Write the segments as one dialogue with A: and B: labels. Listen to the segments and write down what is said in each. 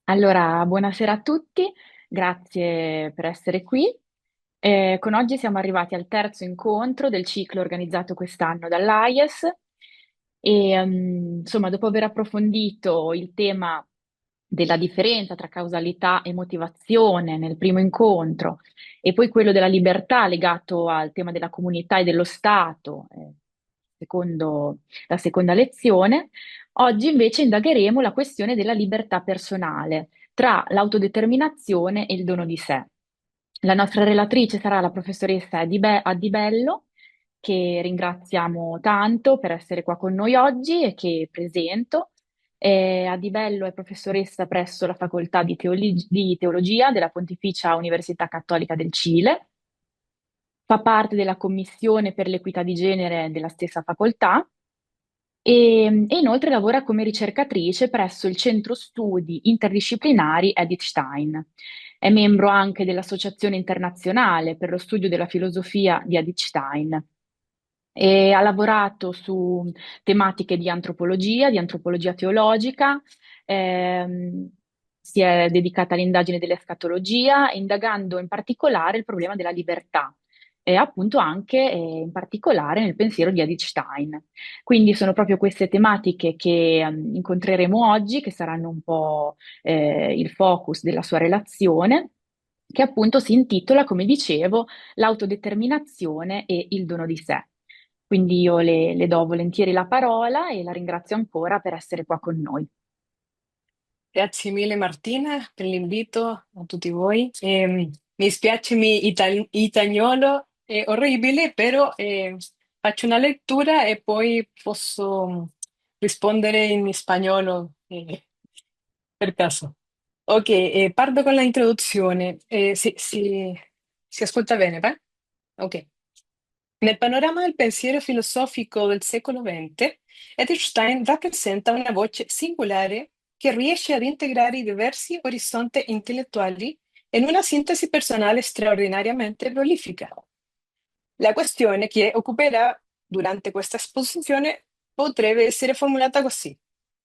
A: Allora, buonasera a tutti, grazie per essere qui. Con oggi siamo arrivati al terzo incontro del ciclo organizzato quest'anno dall'AIES e, insomma, dopo aver approfondito il tema della differenza tra causalità e motivazione nel primo incontro e poi quello della libertà legato al tema della comunità e dello Stato, secondo la seconda lezione, oggi invece indagheremo la questione della libertà personale tra l'autodeterminazione e il dono di sé. La nostra relatrice sarà la professoressa Adibello, che ringraziamo tanto per essere qua con noi oggi e che presento. Adibello è professoressa presso la Facoltà di Teologia della Pontificia Università Cattolica del Cile. Fa parte della Commissione per l'equità di genere della stessa facoltà e inoltre lavora come ricercatrice presso il Centro Studi Interdisciplinari Edith Stein. È membro anche dell'Associazione Internazionale per lo Studio della Filosofia di Edith Stein e ha lavorato su tematiche di antropologia teologica, ehm, si è dedicata all'indagine dell'escatologia, indagando in particolare il problema della libertà, e appunto anche in particolare nel pensiero di Edith Stein. Quindi sono proprio queste tematiche che incontreremo oggi, che saranno un po' il focus della sua relazione, che appunto si intitola, come dicevo, L'autodeterminazione e il dono di sé. Quindi io le do volentieri la parola e la ringrazio ancora per essere qua con noi.
B: Grazie mille Martina per l'invito a tutti voi. Mi spiace, italiano è orribile, però faccio una lettura e poi posso rispondere in spagnolo per caso. Ok, parto con la introduzione. Si ascolta bene, va? Ok. Nel panorama del pensiero filosofico del secolo XX, Edith Stein rappresenta una voce singolare che riesce ad integrare i diversi orizzonti intellettuali in una sintesi personale straordinariamente prolifica. La questione che occuperà durante questa esposizione potrebbe essere formulata così: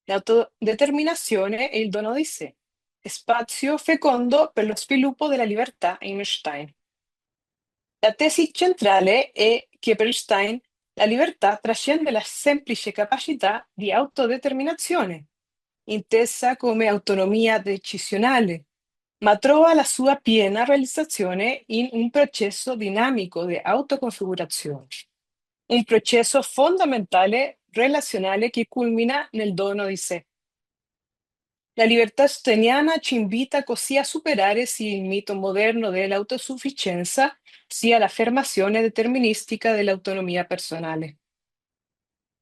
B: l'autodeterminazione e il dono di sé, spazio fecondo per lo sviluppo della libertà in Stein. La tesi centrale è che per Stein la libertà trascende la semplice capacità di autodeterminazione, intesa come autonomia decisionale, ma trova la sua piena realizzazione in un processo dinamico di autoconfigurazione, un processo fondamentale relazionale che culmina nel dono di sé. La libertà steniana ci invita così a superare sia il mito moderno dell'autosufficienza, sia l'affermazione deterministica dell'autonomia personale.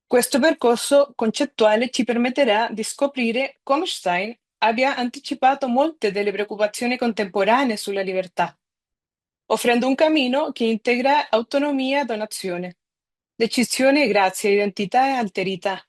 B: Questo percorso concettuale ci permetterà di scoprire come Stein abbia anticipato molte delle preoccupazioni contemporanee sulla libertà, offrendo un cammino che integra autonomia e donazione, decisione grazie a identità e alterità.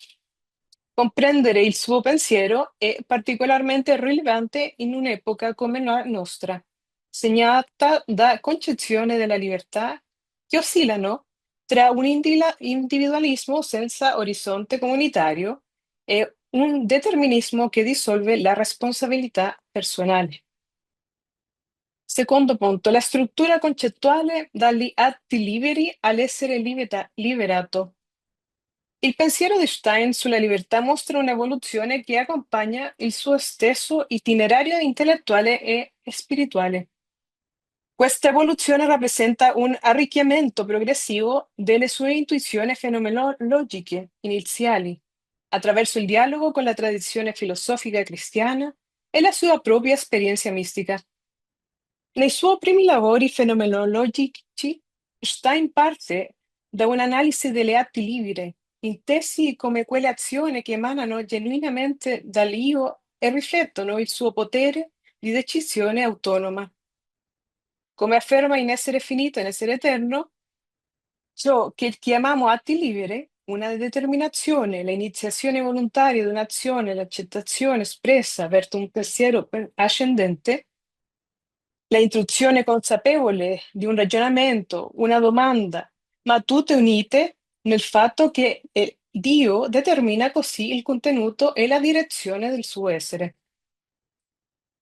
B: Comprendere il suo pensiero è particolarmente rilevante in un'epoca come la nostra, segnata da concezioni della libertà che oscillano tra un individualismo senza orizzonte comunitario e un determinismo che dissolve la responsabilità personale. Secondo punto, la struttura concettuale dagli atti liberi all'essere liberato. Il pensiero di Stein sulla libertà mostra un'evoluzione che accompagna il suo stesso itinerario intellettuale e spirituale. Questa evoluzione rappresenta un arricchimento progressivo delle sue intuizioni fenomenologiche iniziali, attraverso il dialogo con la tradizione filosofica cristiana e la sua propria esperienza mistica. Nei suoi primi lavori fenomenologici, Stein parte da un'analisi delle atti liberi, intesi come quelle azioni che emanano genuinamente dall'io e riflettono il suo potere di decisione autonoma. Come afferma in Essere finito e in Essere eterno, ciò che chiamiamo atti liberi, una determinazione, l'iniziazione volontaria di un'azione, l'accettazione espressa verso un pensiero ascendente, la intuizione consapevole di un ragionamento, una domanda, ma tutte unite nel fatto che Dio determina così il contenuto e la direzione del suo essere.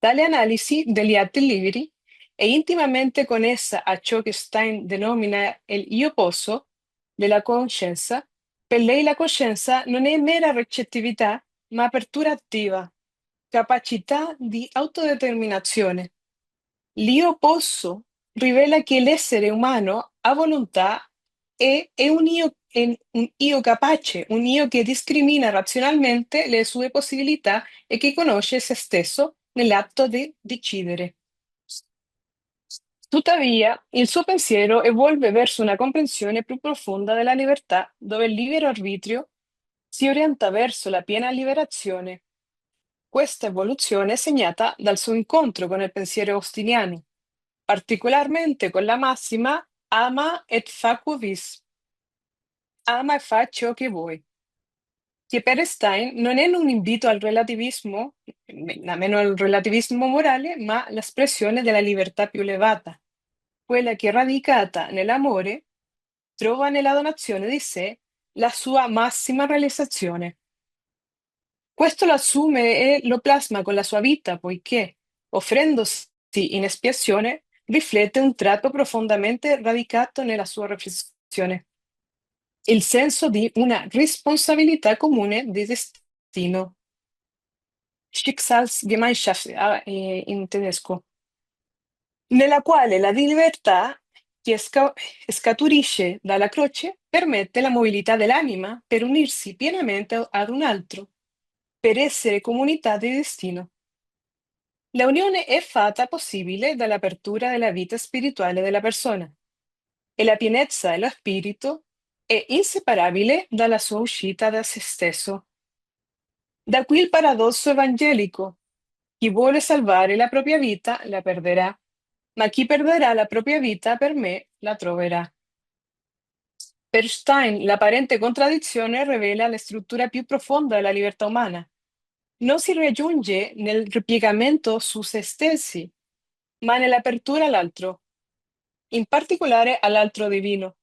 B: Tale analisi degli atti liberi è intimamente connessa a ciò che Stein denomina il io posso della coscienza. Per lei la coscienza non è mera recettività, ma apertura attiva, capacità di autodeterminazione. L'io posso rivela che l'essere umano ha volontà e è un io capace, un io che discrimina razionalmente le sue possibilità e che conosce se stesso nell'atto di decidere. Tuttavia, il suo pensiero evolve verso una comprensione più profonda della libertà, dove il libero arbitrio si orienta verso la piena liberazione. Questa evoluzione è segnata dal suo incontro con il pensiero austiniano, particolarmente con la massima ama et facuo vis, ama e fa ciò che vuoi, che per Stein non è un invito al relativismo, nemmeno al relativismo morale, ma l'espressione della libertà più elevata, quella che radicata nell'amore trova nella donazione di sé la sua massima realizzazione. Questo lo assume e lo plasma con la sua vita, poiché, offrendosi in espiazione, riflette un tratto profondamente radicato nella sua riflessione, il senso di una responsabilità comune di destino, Schicksalsgemeinschaft in tedesco, nella quale la libertà che scaturisce dalla croce permette la mobilità dell'anima per unirsi pienamente ad un altro, per essere comunità di destino. La unione è fatta possibile dall'apertura della vita spirituale della persona e la pienezza dello spirito è inseparabile dalla sua uscita da se stesso. Da qui il paradosso evangelico. Chi vuole salvare la propria vita la perderà, ma chi perderà la propria vita per me la troverà. Per Stein, l'apparente contraddizione rivela la struttura più profonda della libertà umana. Non si raggiunge nel ripiegamento su se stessi, ma nell'apertura all'altro, in particolare all'altro divino.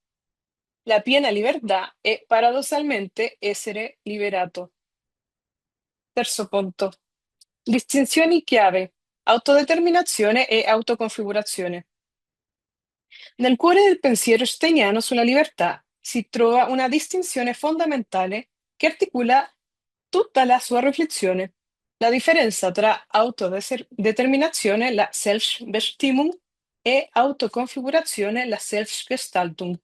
B: La piena libertà è paradossalmente essere liberato. Terzo punto. Distinzioni chiave: autodeterminazione e autoconfigurazione. Nel cuore del pensiero steiniano sulla libertà si trova una distinzione fondamentale che articola tutta la sua riflessione. La differenza tra autodeterminazione, la Selbstbestimmung, e autoconfigurazione, la Selbstgestaltung.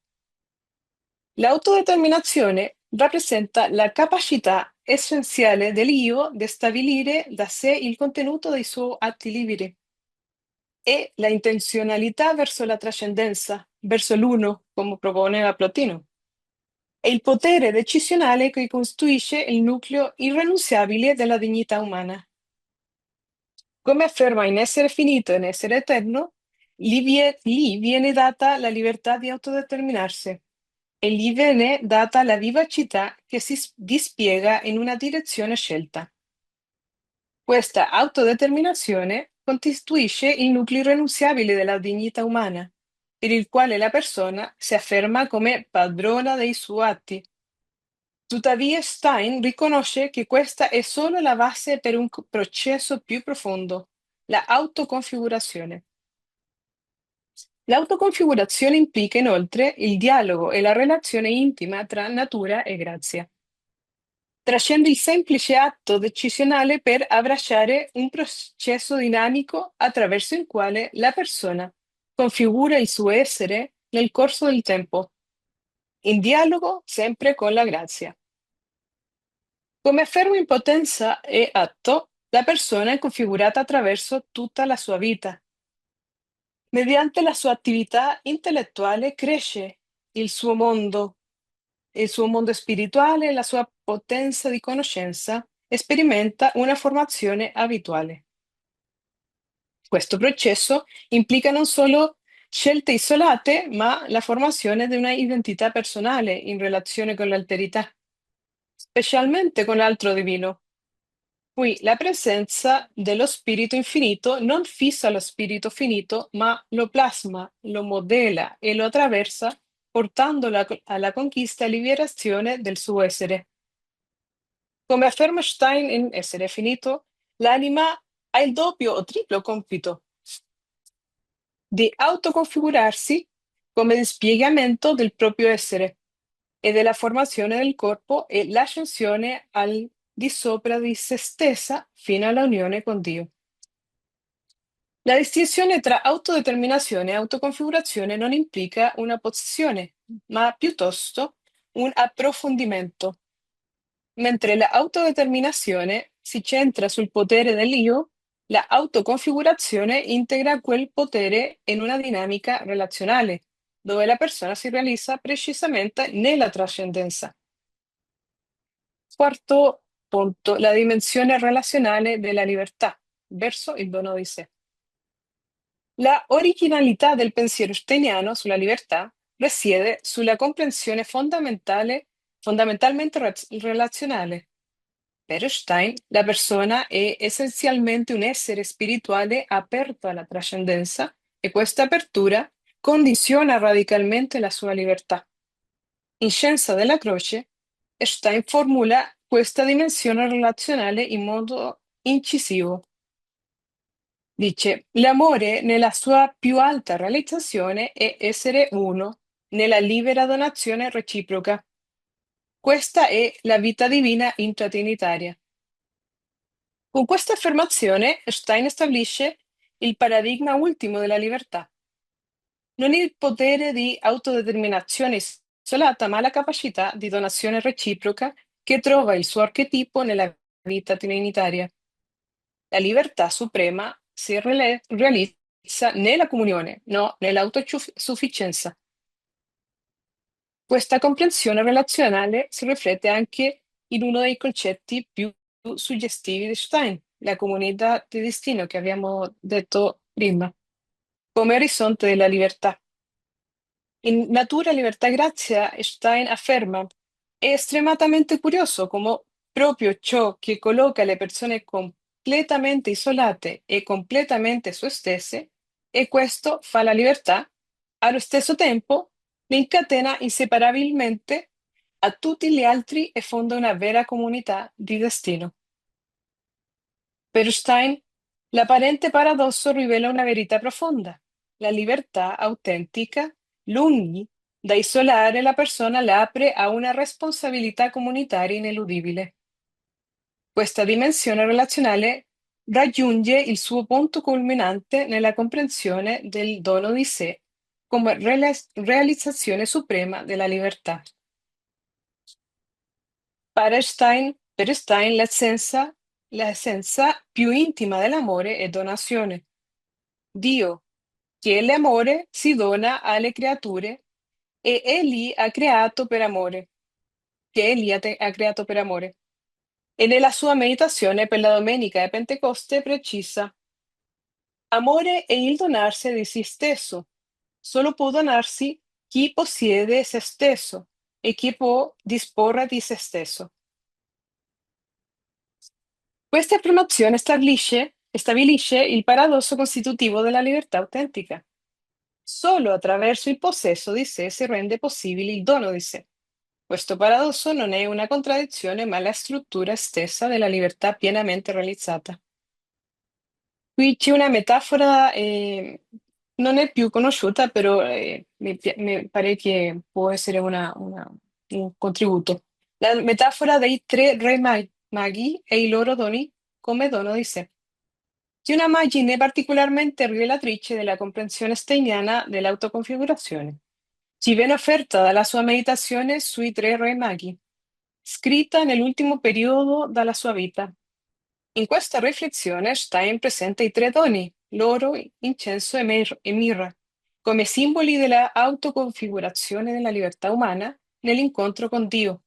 B: L'autodeterminazione rappresenta la capacità essenziale dell'io di stabilire da sé il contenuto dei suoi atti liberi e la intenzionalità verso la trascendenza, verso l'uno, come proponeva Plotino, e il potere decisionale che costituisce il nucleo irrinunciabile della dignità umana. Come afferma in Essere finito e in Essere eterno, lì viene data la libertà di autodeterminarsi e gli viene data la vivacità che si dispiega in una direzione scelta. Questa autodeterminazione costituisce il nucleo irrinunciabile della dignità umana, per il quale la persona si afferma come padrona dei suoi atti. Tuttavia, Stein riconosce che questa è solo la base per un processo più profondo, la autoconfigurazione. L'autoconfigurazione implica inoltre il dialogo e la relazione intima tra natura e grazia. Trascende il semplice atto decisionale per abbracciare un processo dinamico attraverso il quale la persona configura il suo essere nel corso del tempo, in dialogo sempre con la grazia. Come afferma in Potenza e Atto, la persona è configurata attraverso tutta la sua vita. Mediante la sua attività intellettuale cresce il suo mondo spirituale, la sua potenza di conoscenza e sperimenta una formazione abituale. Questo processo implica non solo scelte isolate, ma la formazione di una identità personale in relazione con l'alterità, specialmente con l'altro divino. Qui la presenza dello spirito infinito non fissa lo spirito finito, ma lo plasma, lo modela e lo attraversa, portandolo alla conquista e liberazione del suo essere. Come afferma Stein in Essere finito, l'anima ha il doppio o triplo compito di autoconfigurarsi come dispiegamento del proprio essere e della formazione del corpo e l'ascensione al di sopra di se stessa fino alla unione con Dio. La distinzione tra autodeterminazione e autoconfigurazione non implica una posizione, ma piuttosto un approfondimento. Mentre la autodeterminazione si centra sul potere dell'io, la autoconfigurazione integra quel potere in una dinamica relazionale, dove la persona si realizza precisamente nella trascendenza. Quarto punto, la dimensione relazionale della libertà verso il dono di sé. La originalità del pensiero steiniano sulla libertà risiede sulla comprensione fondamentalmente relazionale. Per Stein, la persona è essenzialmente un essere spirituale aperto alla trascendenza e questa apertura condiziona radicalmente la sua libertà. In Scienza della Croce, Stein formula questa dimensione relazionale in modo incisivo. Dice, l'amore nella sua più alta realizzazione è essere uno, nella libera donazione reciproca. Questa è la vita divina intratrinitaria. Con questa affermazione, Stein stabilisce il paradigma ultimo della libertà. Non il potere di autodeterminazione isolata, ma la capacità di donazione reciproca che trova il suo archetipo nella vita trinitaria. La libertà suprema si realizza nella comunione, no nell'autosufficienza. Questa comprensione relazionale si riflette anche in uno dei concetti più suggestivi di Stein, la comunità di destino che abbiamo detto prima, come orizzonte della libertà. In Natura, Libertà e Grazia, Stein afferma: è estremamente curioso come proprio ciò che colloca le persone completamente isolate e completamente se stesse, e questo fa la libertà, allo stesso tempo le incatena inseparabilmente a tutti gli altri e fonda una vera comunità di destino. Per Stein, l'apparente paradosso rivela una verità profonda. La libertà autentica, lungi da isolare la persona, la apre a una responsabilità comunitaria ineludibile. Questa dimensione relazionale raggiunge il suo punto culminante nella comprensione del dono di sé come realizzazione suprema della libertà. Per Stein l'essenza più intima dell'amore è donazione. Dio, che è l'amore, si dona alle creature e egli ha creato per amore, che egli ha creato per amore. E nella sua meditazione per la domenica e Pentecoste precisa: amore è il donarsi di se stesso. Solo può donarsi chi possiede se stesso e chi può disporre di se stesso. Questa affermazione stabilisce il paradosso costitutivo della libertà autentica. Solo attraverso il possesso di sé si rende possibile il dono di sé. Questo paradosso non è una contraddizione, ma la struttura stessa della libertà pienamente realizzata. Qui c'è una metafora, non è più conosciuta, però mi pare che può essere un contributo. La metafora dei tre maghi e i loro doni come dono di sé. C'è un'immagine particolarmente rivelatrice della comprensione steiniana dell'autoconfigurazione. Ci viene offerta dalla sua meditazione sui tre re maghi, scritta nell'ultimo periodo della sua vita. In questa riflessione Stein presenta i tre doni, l'oro, incenso e mirra, come simboli della autoconfigurazione della libertà umana nell'incontro con Dio.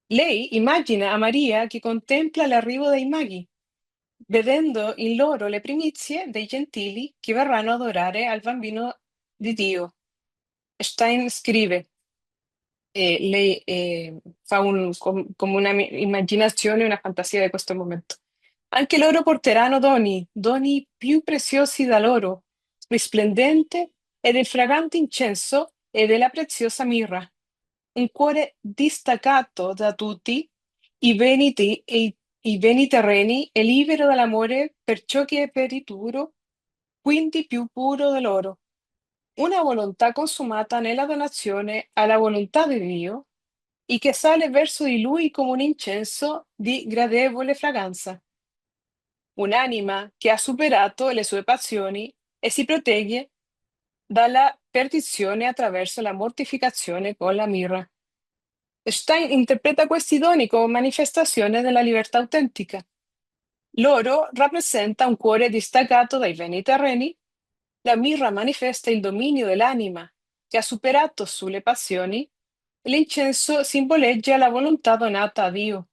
B: Lei immagina a Maria che contempla l'arrivo dei maghi, vedendo in loro le primizie dei gentili che verranno ad adorare al bambino di Dio. Stein scrive, lei fa come una immaginazione, una fantasia di questo momento. Anche loro porteranno doni, doni più preziosi da loro, risplendente e del fragante incenso e della preziosa mirra. Un cuore distaccato da tutti i beni i beni terreni è libero dall'amore perciò che è perituro, quindi più puro dell'oro. Una volontà consumata nella donazione alla volontà di Dio e che sale verso di Lui come un incenso di gradevole fragranza. Un'anima che ha superato le sue passioni e si protegge dalla perdizione attraverso la mortificazione con la mirra. Stein interpreta questi doni come manifestazione della libertà autentica. L'oro rappresenta un cuore distaccato dai beni terreni, la mirra manifesta il dominio dell'anima che ha superato sulle passioni e l'incenso simboleggia la volontà donata a Dio.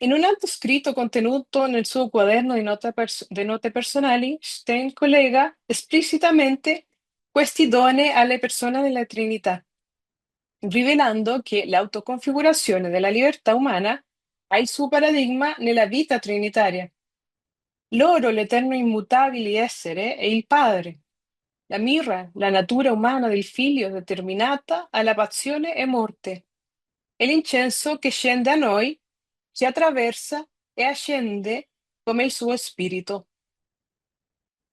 B: In un altro scritto contenuto nel suo quaderno di note personali, Stein collega esplicitamente questi doni alle persone della Trinità, rivelando che l'autoconfigurazione della libertà umana ha il suo paradigma nella vita trinitaria. L'oro, l'eterno immutabile essere, è il Padre. La mirra, la natura umana del Figlio determinata alla passione e morte. E l'incenso che scende a noi, ci attraversa e ascende come il suo spirito.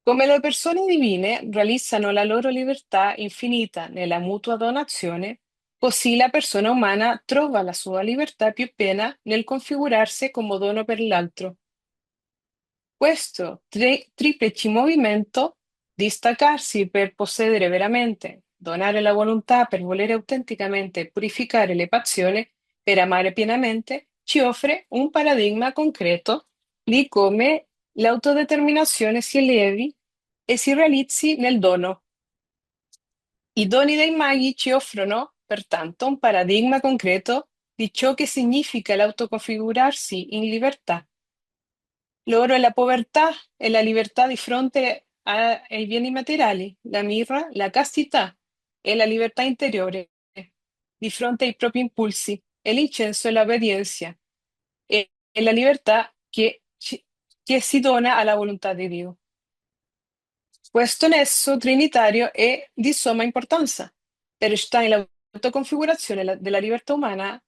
B: Come le persone divine realizzano la loro libertà infinita nella mutua donazione, così la persona umana trova la sua libertà più piena nel configurarsi come dono per l'altro. Questo triplice movimento, distaccarsi per possedere veramente, donare la volontà per volere autenticamente, purificare le passioni per amare pienamente, ci offre un paradigma concreto di come l'autodeterminazione si elevi e si realizzi nel dono. I doni dei maghi ci offrono, pertanto, un paradigma concreto di ciò che significa l'autoconfigurarsi in libertà. L'oro è la povertà e la libertà di fronte ai beni materiali, la mirra, la castità e la libertà interiore di fronte ai propri impulsi, e l'incenso è l'obbedienza e la libertà che si dona alla volontà di Dio. Questo nesso trinitario è di somma importanza. Per Stein l'autoconfigurazione della libertà umana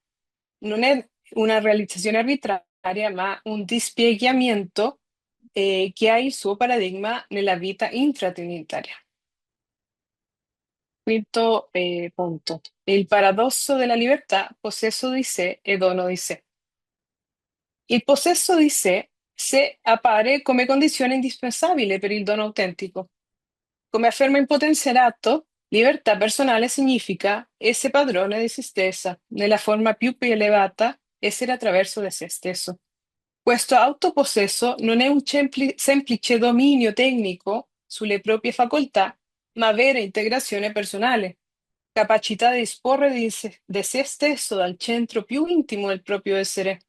B: non è una realizzazione arbitraria, ma un dispiegamento che ha il suo paradigma nella vita intratrinitaria. Quinto punto. Il paradosso della libertà, possesso di sé e dono di sé. Il possesso di sé se appare come condizione indispensabile per il dono autentico. Come afferma in Potenzerato, libertà personale significa essere padrone di se stessa, nella forma più elevata, essere attraverso di se stesso. Questo autopossesso non è un semplice dominio tecnico sulle proprie facoltà, ma vera integrazione personale, capacità di disporre di se stesso dal centro più intimo del proprio essere.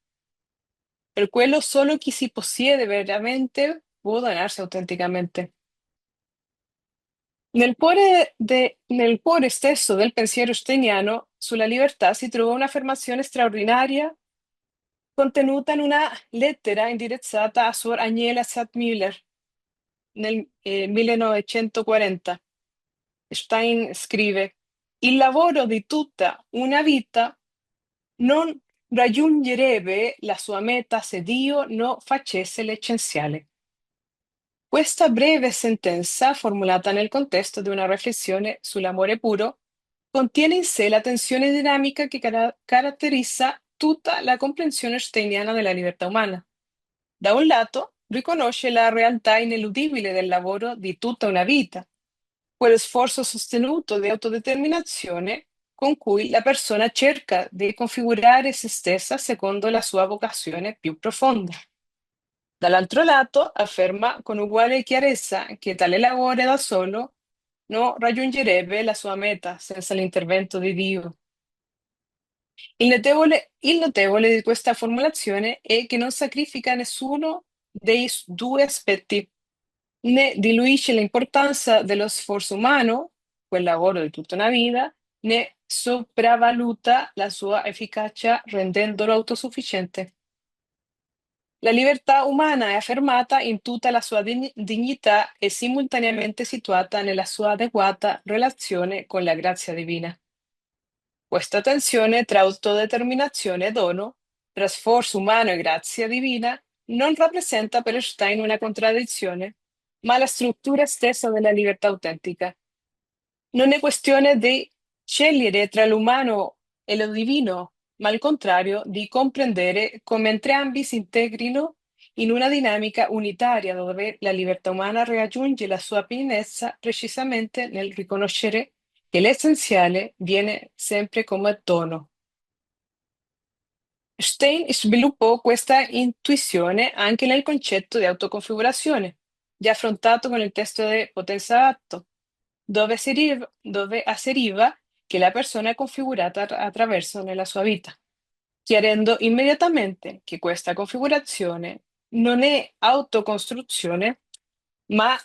B: Per quello solo chi si possiede veramente può donarsi autenticamente. Nel cuore stesso del pensiero steiniano sulla libertà si trova un'affermazione straordinaria contenuta in una lettera indirizzata a Suor Agnella Zadmüller nel 1940. Stein scrive: Il lavoro di tutta una vita non raggiungerebbe la sua meta se Dio non facesse l'essenziale. Questa breve sentenza, formulata nel contesto di una riflessione sull'amore puro, contiene in sé la tensione dinamica che caratterizza tutta la comprensione steiniana della libertà umana. Da un lato, riconosce la realtà ineludibile del lavoro di tutta una vita, quello sforzo sostenuto di autodeterminazione con cui la persona cerca di configurare se stessa secondo la sua vocazione più profonda. Dall'altro lato, afferma con uguale chiarezza che tale lavoro da solo non raggiungerebbe la sua meta senza l'intervento di Dio. Il notevole di questa formulazione è che non sacrifica nessuno dei due aspetti, né diluisce l'importanza dello sforzo umano, quel lavoro di tutta una vita, né sopravvaluta la sua efficacia rendendolo autosufficiente. La libertà umana è affermata in tutta la sua dignità e simultaneamente situata nella sua adeguata relazione con la grazia divina. Questa tensione tra autodeterminazione e dono tra sforzo umano e grazia divina non rappresenta per Stein una contraddizione, ma la struttura stessa della libertà autentica. Non è questione di scegliere tra l'umano e lo divino, ma al contrario di comprendere come entrambi si integrino in una dinamica unitaria dove la libertà umana raggiunge la sua pienezza precisamente nel riconoscere che l'essenziale viene sempre come dono. Stein sviluppò questa intuizione anche nel concetto di autoconfigurazione, già affrontato con il testo di Potenza Atto, dove asseriva che la persona è configurata attraverso nella sua vita, chiarendo immediatamente che questa configurazione non è autocostruzione, ma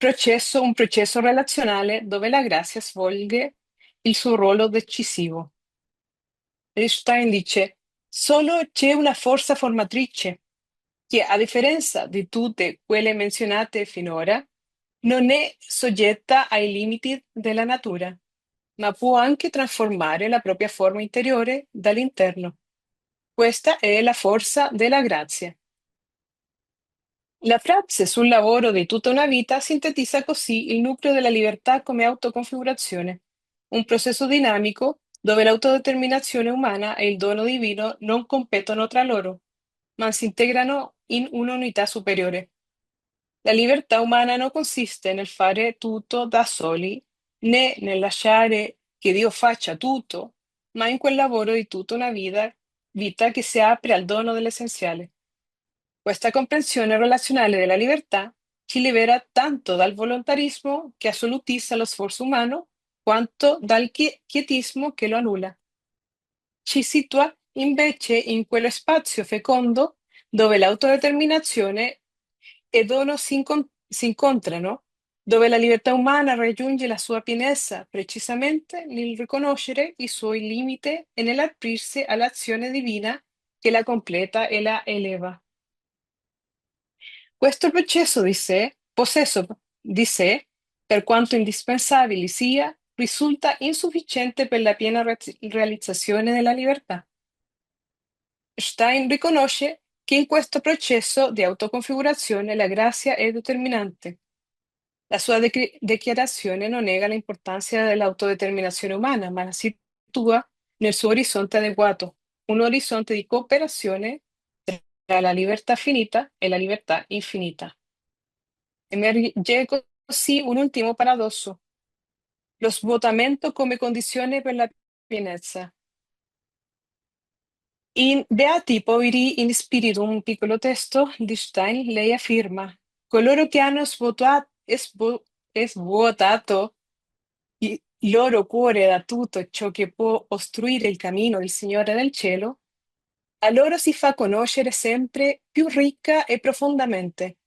B: un processo relazionale dove la grazia svolge il suo ruolo decisivo. Einstein dice, solo c'è una forza formatrice che, a differenza di tutte quelle menzionate finora, non è soggetta ai limiti della natura, ma può anche trasformare la propria forma interiore dall'interno. Questa è la forza della grazia. La frase sul lavoro di tutta una vita sintetizza così il nucleo della libertà come autoconfigurazione, un processo dinamico dove l'autodeterminazione umana e il dono divino non competono tra loro, ma si integrano in un'unità superiore. La libertà umana non consiste nel fare tutto da soli, né nel lasciare che Dio faccia tutto, ma in quel lavoro di tutta una vita che si apre al dono dell'essenziale. Questa comprensione relazionale della libertà ci libera tanto dal volontarismo che assolutizza lo sforzo umano, quanto dal quietismo che lo annulla. Ci situa invece in quello spazio fecondo dove l'autodeterminazione e dono si incontrano, dove la libertà umana raggiunge la sua pienezza precisamente nel riconoscere i suoi limiti e nell'aprirsi all'azione divina che la completa e la eleva. Questo processo di sé, possesso di sé, per quanto indispensabile sia, risulta insufficiente per la piena realizzazione della libertà. Stein riconosce che in questo processo di autoconfigurazione la grazia è determinante. La sua dichiarazione non nega l'importanza dell'autodeterminazione umana, ma la situa nel suo orizzonte adeguato, un orizzonte di cooperazione tra la libertà finita e la libertà infinita. Emerge così un ultimo paradosso, lo svuotamento come condizione per la pienezza. In Beati poveri in spirito, un piccolo testo di Stein, lei afferma, coloro che hanno svuotato il loro cuore da tutto ciò che può ostruire il cammino del Signore del cielo, a loro si fa conoscere sempre più ricca e profondamente.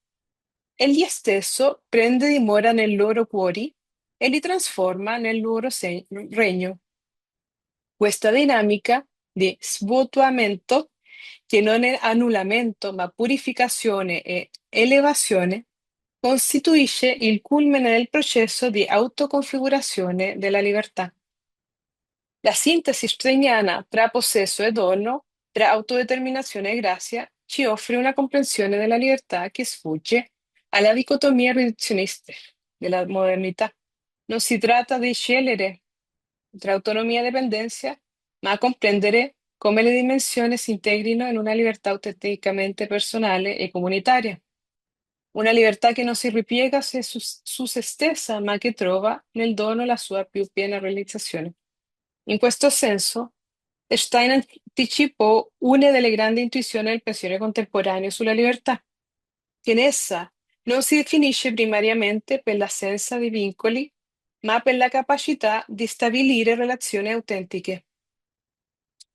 B: Egli stesso prende dimora nei loro cuori e li trasforma nel loro regno. Questa dinamica di svuotamento, che non è annullamento ma purificazione e elevazione, costituisce il culmine del processo di autoconfigurazione della libertà. La sintesi steiniana tra possesso e dono, tra autodeterminazione e grazia, ci offre una comprensione della libertà che sfugge alla dicotomia riduzionista della modernità. Non si tratta di scegliere tra autonomia e dipendenza, ma comprendere come le dimensioni si integrino in una libertà autenticamente personale e comunitaria. Una libertà che non si ripiega su se stessa, ma che trova nel dono la sua più piena realizzazione. In questo senso, Stein anticipò una delle grandi intuizioni del pensiero contemporaneo sulla libertà, che in essa non si definisce primariamente per l'assenza di vincoli, ma per la capacità di stabilire relazioni autentiche,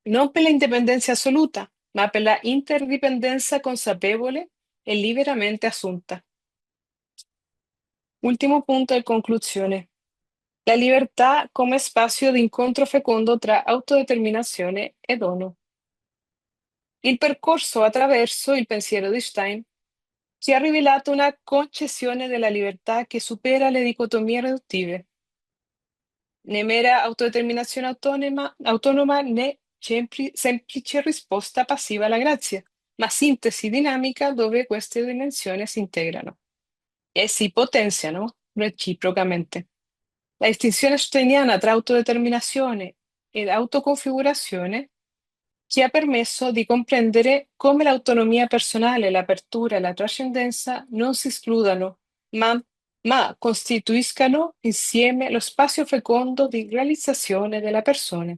B: non per l'indipendenza assoluta, ma per la interdipendenza consapevole e liberamente assunta. Ultimo punto e conclusione. La libertà come spazio di incontro fecondo tra autodeterminazione e dono. Il percorso attraverso il pensiero di Stein ci ha rivelato una concezione della libertà che supera le dicotomie riduttive, né mera autodeterminazione autonoma né semplice risposta passiva alla grazia, ma sintesi dinamica dove queste dimensioni si integrano e si potenziano reciprocamente. La distinzione steiniana tra autodeterminazione ed autoconfigurazione ci ha permesso di comprendere come l'autonomia personale, l'apertura e la trascendenza non si escludano, ma, ma costituiscano insieme lo spazio fecondo di realizzazione della persona.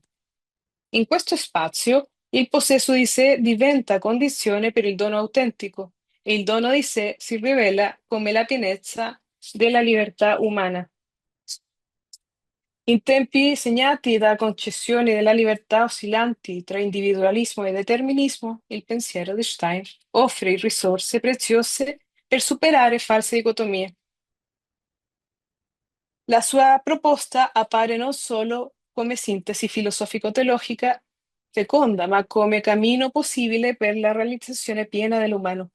B: In questo spazio, il possesso di sé diventa condizione per il dono autentico e il dono di sé si rivela come la pienezza della libertà umana. In tempi segnati da concessioni della libertà oscillanti tra individualismo e determinismo, il pensiero di Stein offre risorse preziose per superare false dicotomie. La sua proposta appare non solo come sintesi filosofico-teologica feconda, ma come cammino possibile per la realizzazione piena dell'umano.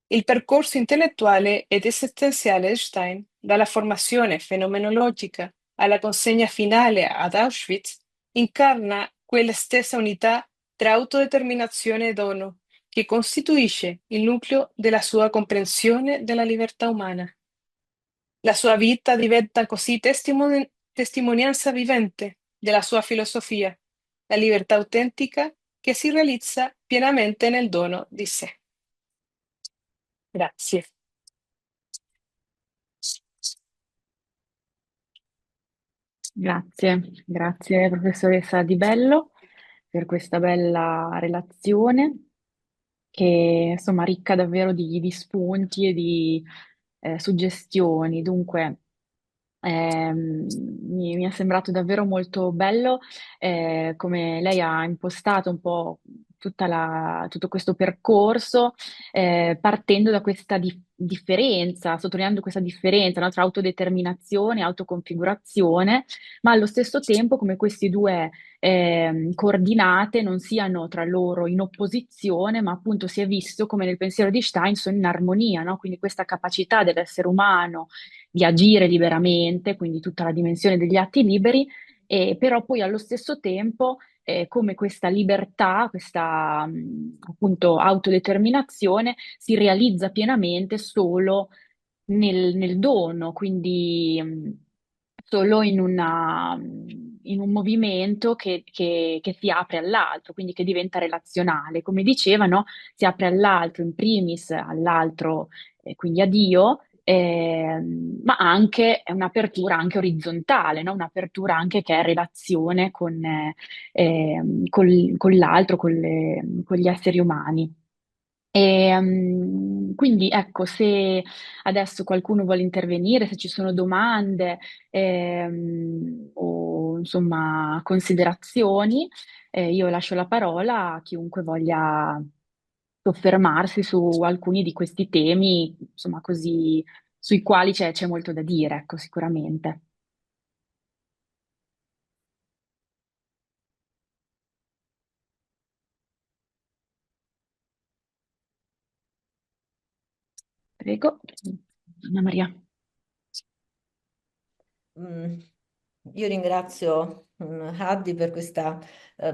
B: Il percorso intellettuale ed esistenziale di Stein, dalla formazione fenomenologica alla consegna finale ad Auschwitz, incarna quella stessa unità tra autodeterminazione e dono, che costituisce il nucleo della sua comprensione della libertà umana. La sua vita diventa così testimonianza vivente della sua filosofia, la libertà autentica che si realizza pienamente nel dono di sé. Grazie.
A: Grazie, grazie professoressa Di Bello per questa bella relazione che insomma ricca davvero di spunti e di suggestioni. Dunque, mi è sembrato davvero molto bello come lei ha impostato un po' tutto questo percorso partendo da questa differenza, sottolineando questa differenza, no, tra autodeterminazione e autoconfigurazione, ma allo stesso tempo come questi due coordinate non siano tra loro in opposizione, ma appunto si è visto come nel pensiero di Stein sono in armonia, no? Quindi questa capacità dell'essere umano di agire liberamente, quindi tutta la dimensione degli atti liberi, però poi allo stesso tempo come questa libertà, questa appunto autodeterminazione si realizza pienamente solo nel dono, quindi solo in un movimento che si apre all'altro, quindi che diventa relazionale. Come dicevano, si apre all'altro, in primis all'altro, quindi a Dio, ma anche è un'apertura anche orizzontale, no? Un'apertura anche che è relazione con l'altro, con gli esseri umani. Quindi ecco, se adesso qualcuno vuole intervenire, se ci sono domande o insomma considerazioni, io lascio la parola a chiunque voglia soffermarsi su alcuni di questi temi, insomma, così sui quali c'è molto da dire, ecco, sicuramente. Prego, Anna Maria.
C: Mm, Io ringrazio Haddi per questa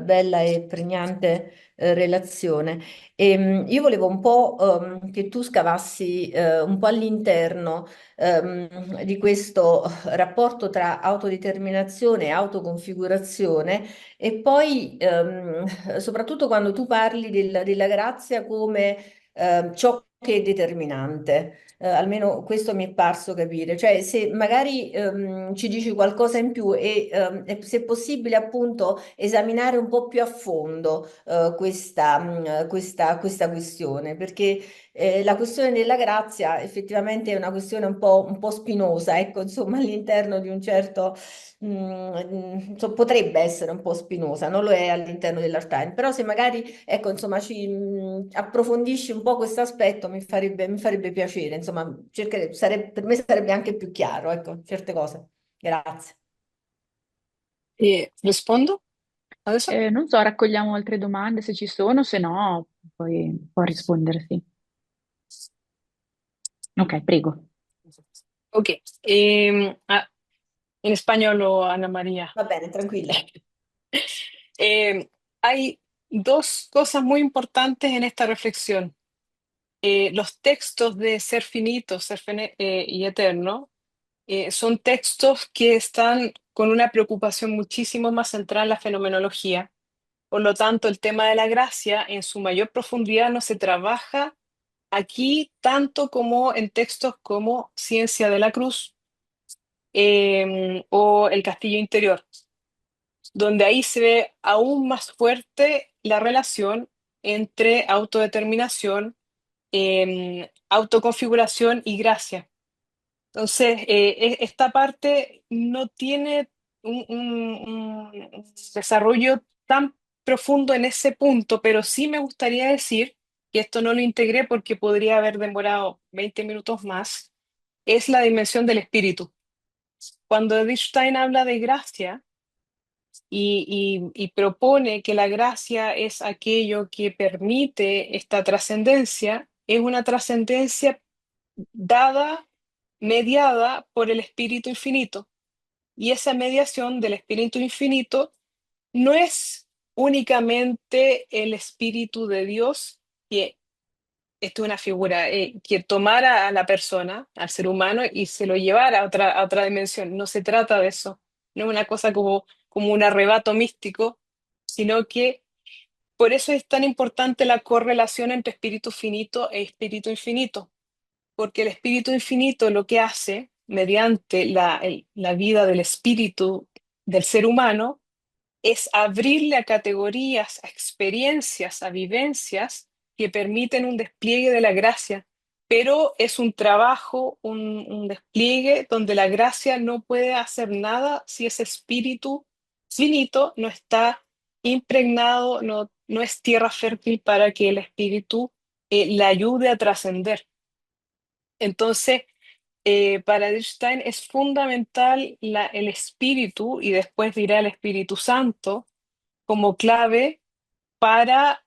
C: bella e pregnante relazione. Io volevo un po' che tu scavassi un po' all'interno di questo rapporto tra autodeterminazione e autoconfigurazione e poi soprattutto quando tu parli della grazia come ciò che è determinante. Almeno questo mi è parso capire, cioè se magari ci dici qualcosa in più e se possibile appunto esaminare un po' più a fondo questa questione, perché la questione della grazia effettivamente è una questione un po' spinosa, ecco, insomma all'interno di un certo, potrebbe essere un po' spinosa, non lo è all'interno dell'art time, però se magari ecco, insomma, approfondisci un po' questo aspetto, mi farebbe piacere, insomma, per me sarebbe anche più chiaro, ecco, certe cose. Grazie.
B: E rispondo adesso?
A: Non so, raccogliamo altre domande se ci sono, se no poi può rispondersi. Ok, prego.
B: Ok. En español, Ana María.
C: Va bene, tranquilla.
B: Eh, Hay dos cosas muy importantes en esta reflexión. Los textos de ser finito, y eterno son textos que están con una preocupación muchísimo más central en la fenomenología. Por lo tanto, el tema de la gracia en su mayor profundidad no se trabaja aquí tanto como en textos como Ciencia de la Cruz o El Castillo Interior, donde ahí se ve aún más fuerte la relación entre autodeterminación, autoconfiguración y gracia. Entonces, esta parte no tiene un desarrollo tan profundo en ese punto, pero sí me gustaría decir, que esto no lo integré porque podría haber demorado 20 minutos más, es la dimensión del espíritu. Cuando Wittgenstein habla de gracia y propone que la gracia es aquello que permite esta trascendencia, es una trascendencia dada, mediada por el Espíritu Infinito. Y esa mediación del Espíritu Infinito no es únicamente el Espíritu de Dios, que esto es una figura, que tomara a la persona, al ser humano, y se lo llevara a otra dimensión. No se trata de eso. No es una cosa como un arrebato místico, sino que por eso es tan importante la correlación entre espíritu finito e espíritu infinito, porque el espíritu infinito lo que hace, mediante la vida del espíritu del ser humano, es abrirle a categorías, a experiencias, a vivencias que permiten un despliegue de la gracia, pero es un trabajo, un despliegue donde la gracia no puede hacer nada si ese espíritu finito no está impregnado, no es tierra fértil para que el espíritu le ayude a trascender. Entonces, para Einstein es fundamental el espíritu, y después dirá el Espíritu Santo, como clave para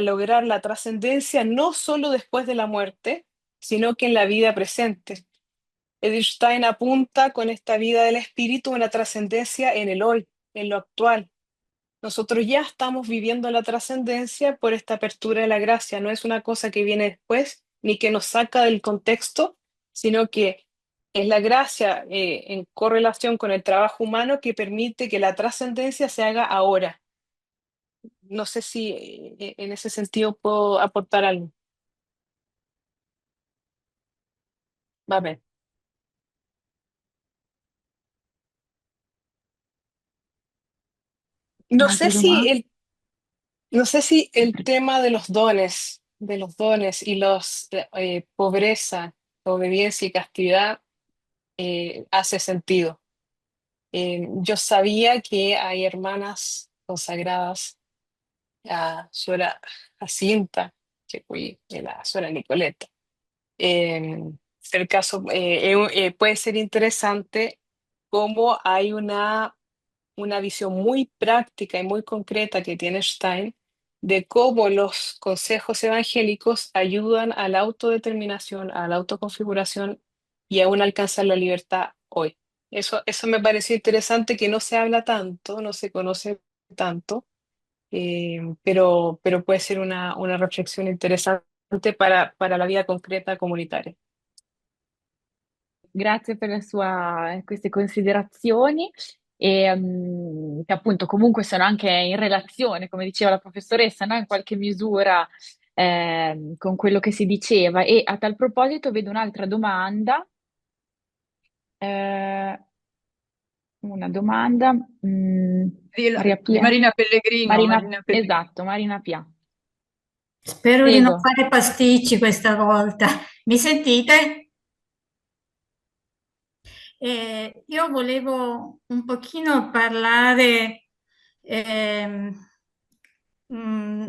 B: lograr la trascendencia no solo después de la muerte, sino que en la vida presente. Edith Stein apunta con esta vida del espíritu una trascendencia en el hoy, en lo actual. Nosotros ya estamos viviendo la trascendencia por esta apertura de la gracia. No es una cosa que viene después ni que nos saca del contexto, sino que es la gracia en correlación con el trabajo humano que permite que la trascendencia se haga ahora. No sé si en ese sentido puedo aportar algo. Va a ver. No sé
A: Un'altra
B: si
A: domanda?
B: el, no sé si
A: Sì,
B: el tema de los dones y los pobreza, obediencia y castidad hace sentido. Yo sabía que hay hermanas consagradas, la suora Jacinta, que fui la suora Nicoleta. El caso puede ser interesante cómo hay una visión muy práctica y muy concreta que tiene Stein de cómo los consejos evangélicos ayudan a la autodeterminación, a la autoconfiguración y aún alcanzar la libertad hoy. Eso me pareció interesante, que no se habla tanto, no se conoce tanto, pero puede ser una reflexión interesante para la vida concreta comunitaria.
A: grazie per queste considerazioni e che appunto comunque sono anche in relazione, come diceva la professoressa, no? In qualche misura con quello che si diceva. E a tal proposito vedo un'altra domanda, eh, una domanda, Maria
D: Di
A: Pia?
D: Marina Pellegrino,
A: Marina,
D: Marina Pellegrino.
A: esatto, Marina Pia.
E: Spero di non
A: Prego.
E: fare pasticci questa volta. Mi sentite? Io volevo un pochino parlare, ehm,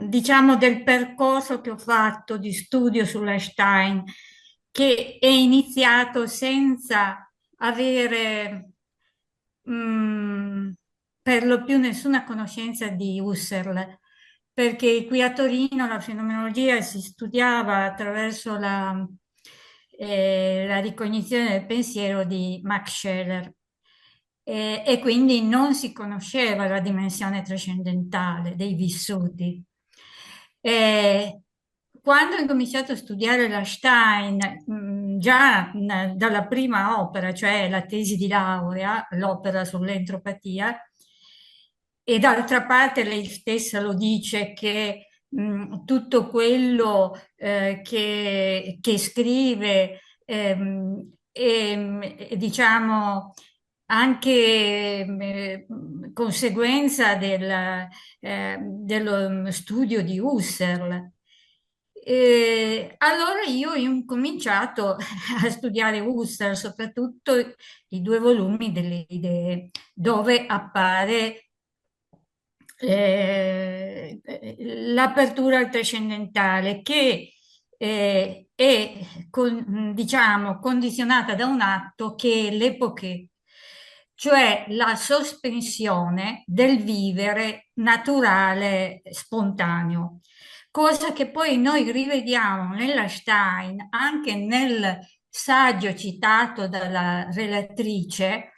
E: diciamo, del percorso che ho fatto di studio sull'Einstein, che è iniziato senza avere, mm, per lo più nessuna conoscenza di Husserl, perché qui a Torino la fenomenologia si studiava attraverso la ricognizione del pensiero di Max Scheler. e quindi non si conosceva la dimensione trascendentale dei vissuti. Eh, Quando ho incominciato a studiare la Stein, già dalla prima opera, cioè la tesi di laurea, l'opera sull'entropatia, e d'altra parte lei stessa lo dice che tutto quello che scrive è, diciamo, anche conseguenza dello studio di Husserl. Allora io ho incominciato a studiare Husserl, soprattutto i due volumi delle idee, dove appare l'apertura al trascendentale, che è diciamo, condizionata da un atto che è l'epoché, cioè la sospensione del vivere naturale spontaneo, cosa che poi noi rivediamo nella Stein, anche nel saggio citato dalla relatrice,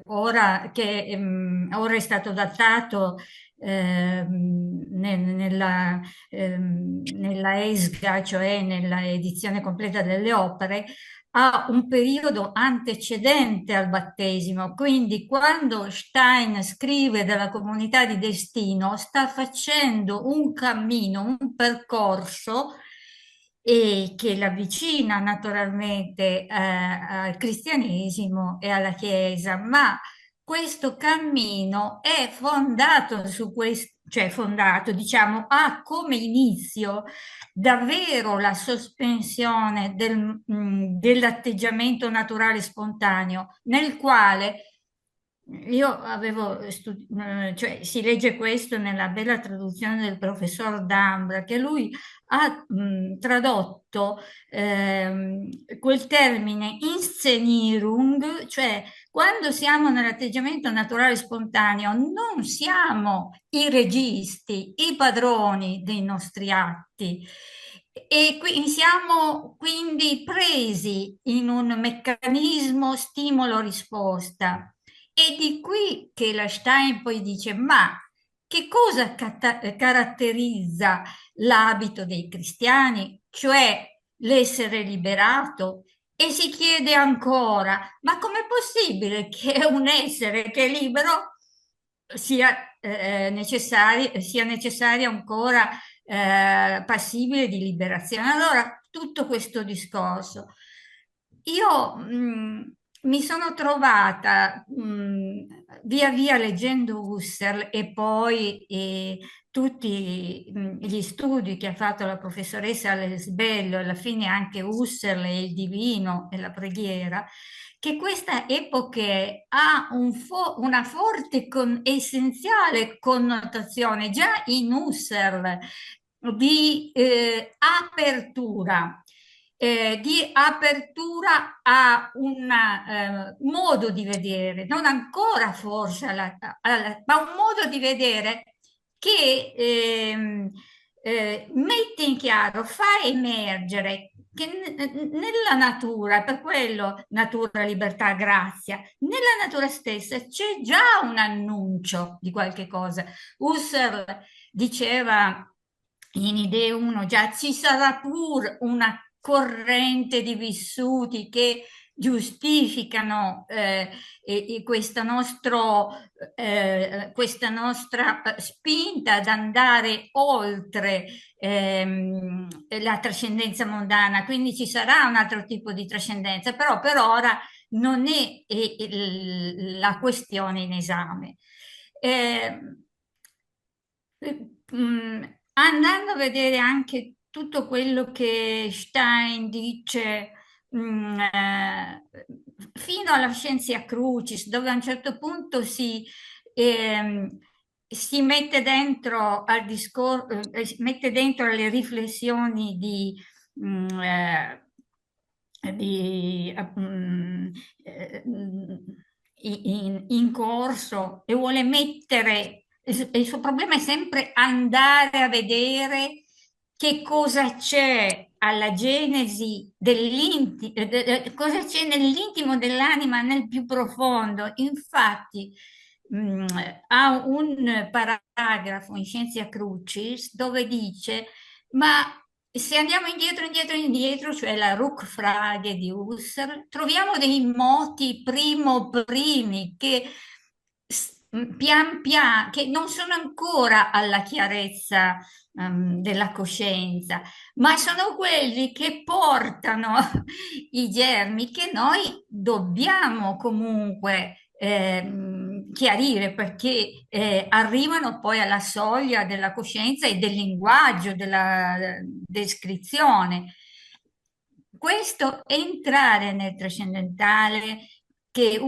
E: ora è stato datato nella ESGA, cioè nella edizione completa delle opere, a un periodo antecedente al battesimo. Quindi quando Stein scrive della comunità di destino, sta facendo un cammino, un percorso e che l'avvicina naturalmente al cristianesimo e alla Chiesa, ma questo cammino è fondato su questo, cioè fondato, diciamo, ha come inizio davvero la sospensione dell'atteggiamento naturale spontaneo, nel quale io avevo cioè si legge questo nella bella traduzione del professor D'Ambra, che lui ha tradotto quel termine Inszenierung, cioè quando siamo nell'atteggiamento naturale spontaneo non siamo i registi, i padroni dei nostri atti. E siamo quindi presi in un meccanismo stimolo-risposta. E di qui che la Stein poi dice: ma che cosa caratterizza l'abito dei cristiani, cioè l'essere liberato? E si chiede ancora: ma com'è possibile che un essere che è libero sia necessario ancora passibile di liberazione? Allora, tutto questo discorso. Io mi sono trovata via via leggendo Husserl e poi tutti gli studi che ha fatto la professoressa Lesbello, alla fine anche Husserl e il divino e la preghiera, che questa epoca ha una forte essenziale connotazione già in Husserl di apertura. Di apertura a un modo di vedere, non ancora forse, ma un modo di vedere che mette in chiaro, fa emergere che nella natura, per quello natura, libertà, grazia, nella natura stessa c'è già un annuncio di qualche cosa. Husserl diceva in Idee 1 già: ci sarà pur una corrente di vissuti che giustificano questa nostra spinta ad andare oltre la trascendenza mondana, quindi ci sarà un altro tipo di trascendenza, però per ora non è la questione in esame. Eh, Andando a vedere anche tutto quello che Stein dice fino alla Scientia Crucis, dove a un certo punto si mette dentro al discorso, mette dentro le riflessioni mh, eh, in corso, e vuole mettere, il suo problema è sempre andare a vedere che cosa c'è alla genesi dell'intimo, cosa c'è nell'intimo dell'anima, nel più profondo. Infatti, mh, ha un paragrafo in Scientia Crucis dove dice, ma se andiamo indietro, indietro, indietro, cioè la Rückfrage di Husserl, troviamo dei moti primi che pian piano, che non sono ancora alla chiarezza della coscienza, ma sono quelli che portano i germi che noi dobbiamo comunque chiarire perché arrivano poi alla soglia della coscienza e del linguaggio, della descrizione. Questo entrare nel trascendentale che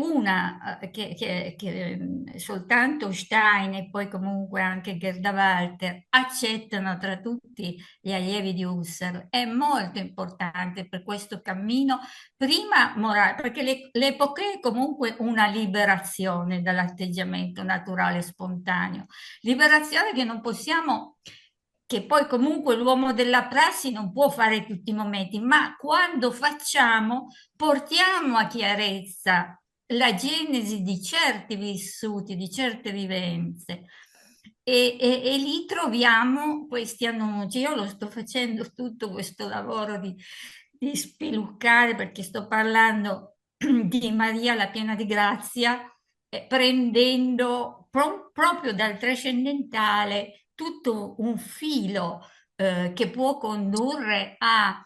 E: soltanto Stein e poi comunque anche Gerda Walter accettano tra tutti gli allievi di Husserl è molto importante per questo cammino, prima morale, perché l'epoca è comunque una liberazione dall'atteggiamento naturale e spontaneo, liberazione che non possiamo, che poi comunque l'uomo della prassi non può fare tutti i momenti, ma quando facciamo portiamo a chiarezza la genesi di certi vissuti, di certe vivenze. E lì troviamo questi annunci. Io lo sto facendo tutto questo lavoro di spiluccare perché sto parlando di Maria la piena di grazia, prendendo proprio dal trascendentale tutto un filo che può condurre a.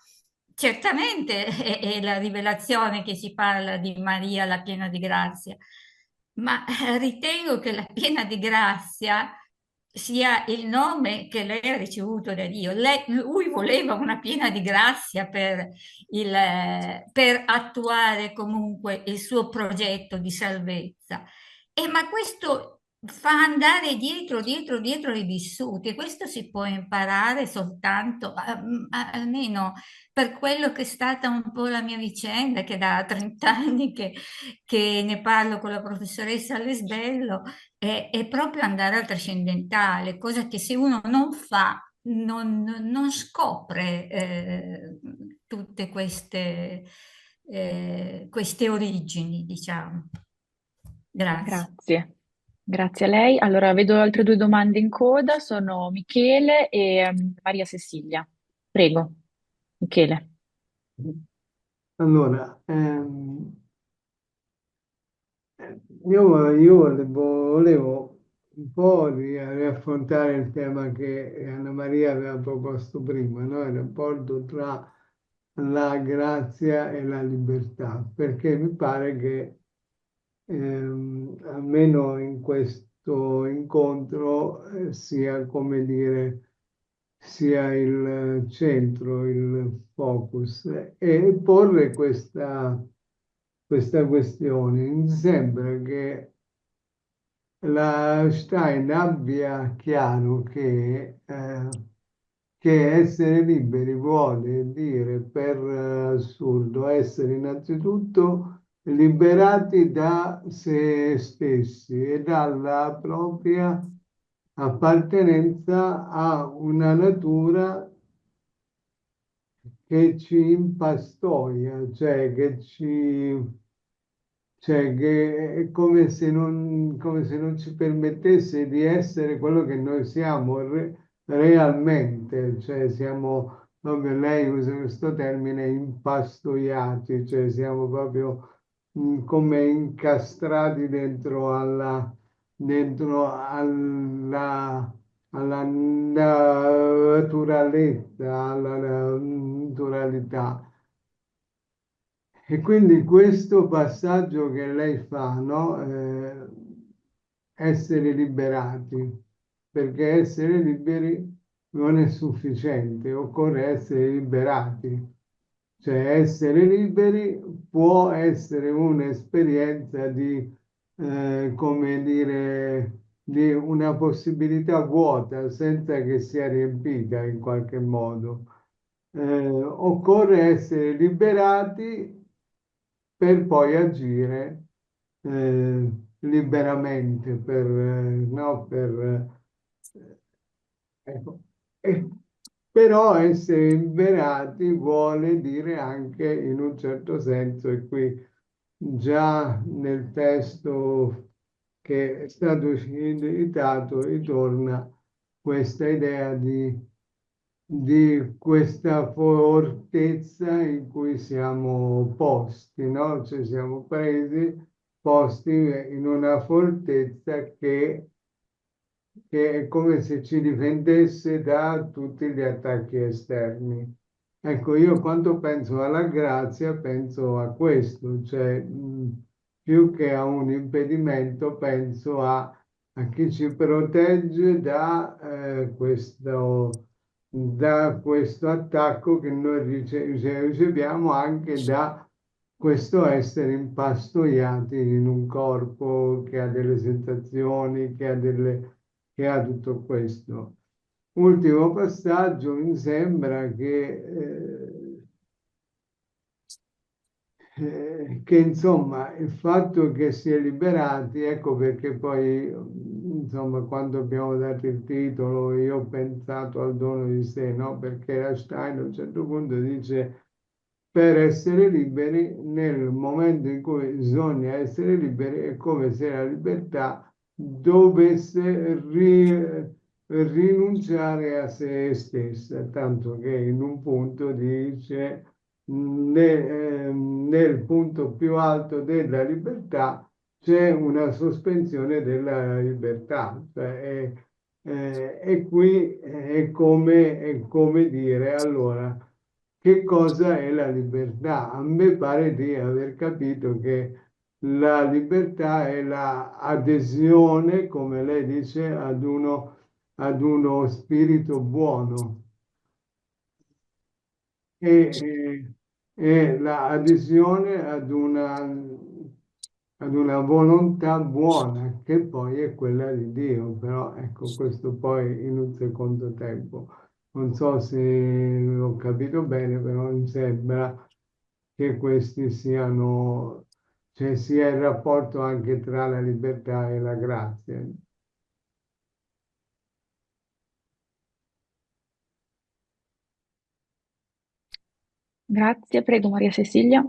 E: Certamente è la rivelazione che si parla di Maria la piena di grazia, ma ritengo che la piena di grazia sia il nome che lei ha ricevuto da Dio. Lui voleva una piena di grazia per attuare comunque il suo progetto di salvezza. Ma questo fa andare dietro, dietro, dietro i vissuti e questo si può imparare soltanto, almeno per quello che è stata un po' la mia vicenda, che da 30 anni che ne parlo con la professoressa Lesbello, è proprio andare al trascendentale, cosa che se uno non fa, non scopre tutte queste origini, diciamo. Grazie.
A: Grazie, grazie a lei. Allora, vedo altre due domande in coda, sono Michele e Maria Cecilia. Prego, Michele.
D: Allora, io volevo un po' riaffrontare il tema che Anna Maria aveva proposto prima, no? Il rapporto tra la grazia e la libertà, perché mi pare che almeno in questo incontro sia, come dire, sia il centro, il focus, e porre questa questione. Mi sembra che la Stein abbia chiaro che essere liberi vuole dire per assurdo essere innanzitutto liberati da se stessi e dalla propria appartenenza a una natura che ci impastoia, cioè che è come se non ci permettesse di essere quello che noi siamo realmente, cioè siamo, proprio lei usa questo termine, impastoiati, cioè siamo proprio come incastrati alla naturalezza, alla naturalità. E quindi questo passaggio che lei fa, no? Essere liberati, perché essere liberi non è sufficiente, occorre essere liberati. Cioè essere liberi può essere un'esperienza come dire, di una possibilità vuota senza che sia riempita in qualche modo. Occorre essere liberati per poi agire liberamente, no? Ecco. E, Però essere liberati vuole dire anche in un certo senso, e qui già nel testo che è stato citato ritorna questa idea di questa fortezza in cui siamo posti, no? Cioè siamo posti in una fortezza che è come se ci difendesse da tutti gli attacchi esterni. Ecco, io quando penso alla grazia penso a questo, cioè più che a un impedimento penso a chi ci protegge da questo attacco che noi riceviamo anche da questo essere impastoiati in un corpo che ha delle sensazioni, che ha tutto questo. Ultimo passaggio, mi sembra che insomma il fatto che si è liberati, ecco perché poi insomma quando abbiamo dato il titolo io ho pensato al dono di sé, no? Perché Einstein a un certo punto dice per essere liberi, nel momento in cui bisogna essere liberi, è come se la libertà dovesse rinunciare a se stessa, tanto che in un punto dice nel punto più alto della libertà c'è una sospensione della libertà, cioè, e qui è come dire allora che cosa è la libertà. A me pare di aver capito che la libertà è la adesione, come lei dice, ad uno spirito buono e, e la adesione ad una volontà buona, che poi è quella di Dio, però ecco, questo poi in un secondo tempo. Non so se ho capito bene, però mi sembra che questi siano, cioè sia il rapporto anche tra la libertà e la grazia.
A: Grazie, prego Maria Cecilia.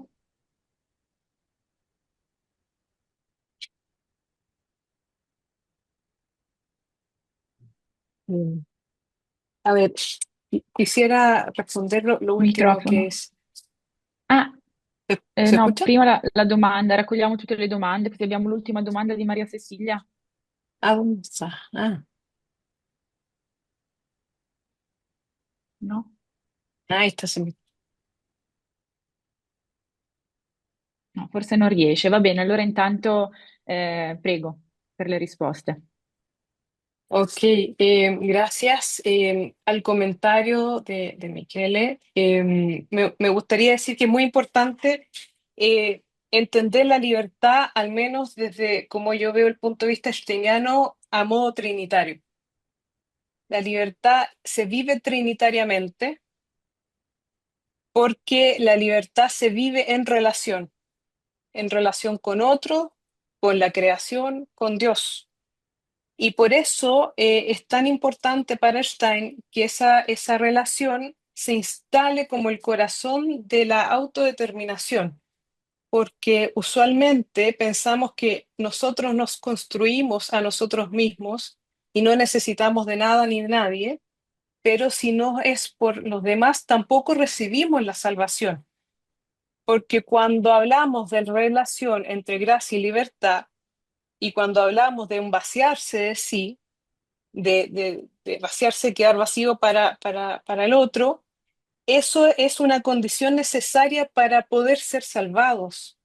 B: Mm. A ver, quisiera responder lo último que
A: Microfono.
B: es.
A: Ah,
B: ¿Se
A: no,
B: escucha?
A: prima la domanda, raccogliamo tutte le domande, così abbiamo l'ultima domanda di Maria Cecilia.
B: Ah, ¿dónde está? Ah,
A: No?
B: ahí está. Se me-
A: No, forse non riesce. Va bene, allora intanto prego per le risposte.
B: Ok, gracias al comentario de Michele. Me gustaría decir que es muy importante eh, entender la libertad, al menos desde como yo veo el punto de vista steiniano, a modo trinitario. La libertad se vive trinitariamente porque la libertad se vive en relación con otro, con la creación, con Dios. Y por eso es tan importante para Stein que esa relación se instale como el corazón de la autodeterminación, porque usualmente pensamos que nosotros nos construimos a nosotros mismos y no necesitamos de nada ni de nadie, pero si no es por los demás, tampoco recibimos la salvación. Porque cuando hablamos de relación entre gracia y libertad, y cuando hablamos de un vaciarse de sí, de vaciarse, quedar vacío para el otro, eso es una condición necesaria para poder ser salvados.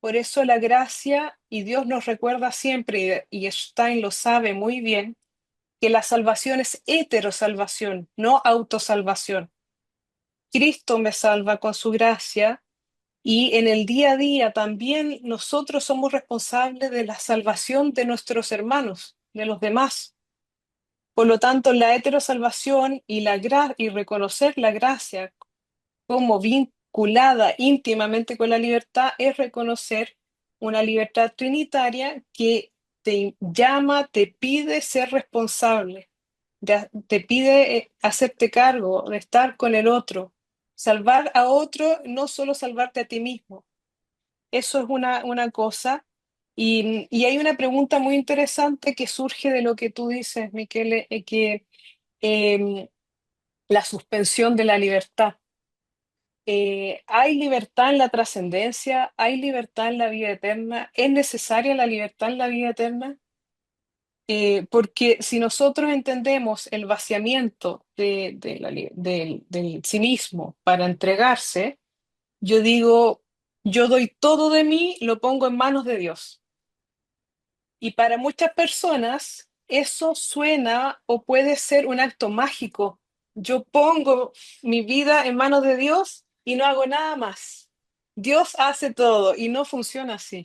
B: Por eso la gracia, y Dios nos recuerda siempre, y Stein lo sabe muy bien, que la salvación es heterosalvación, no autosalvación. Cristo me salva con su gracia y en el día a día también nosotros somos responsables de la salvación de nuestros hermanos, de los demás. Por lo tanto, la heterosalvación y reconocer la gracia como vinculada íntimamente con la libertad es reconocer una libertad trinitaria que te llama, te pide ser responsable. te pide hacerte cargo, de estar con el otro, salvar a otro, no solo salvarte a ti mismo. Eso es una cosa. Y hay una pregunta muy interesante que surge de lo que tú dices, Michele, que em, la suspensión de la libertad. ¿Hay libertad en la trascendencia? ¿Hay libertad en la vida eterna? ¿Es necesaria la libertad en la vida eterna? Porque si nosotros entendemos el vaciamiento del sí mismo para entregarse, yo digo, yo doy todo de mí, lo pongo en manos de Dios. Y para muchas personas eso suena o puede ser un acto mágico. Yo pongo mi vida en manos de Dios y no hago nada más. Dios hace todo y no funciona así.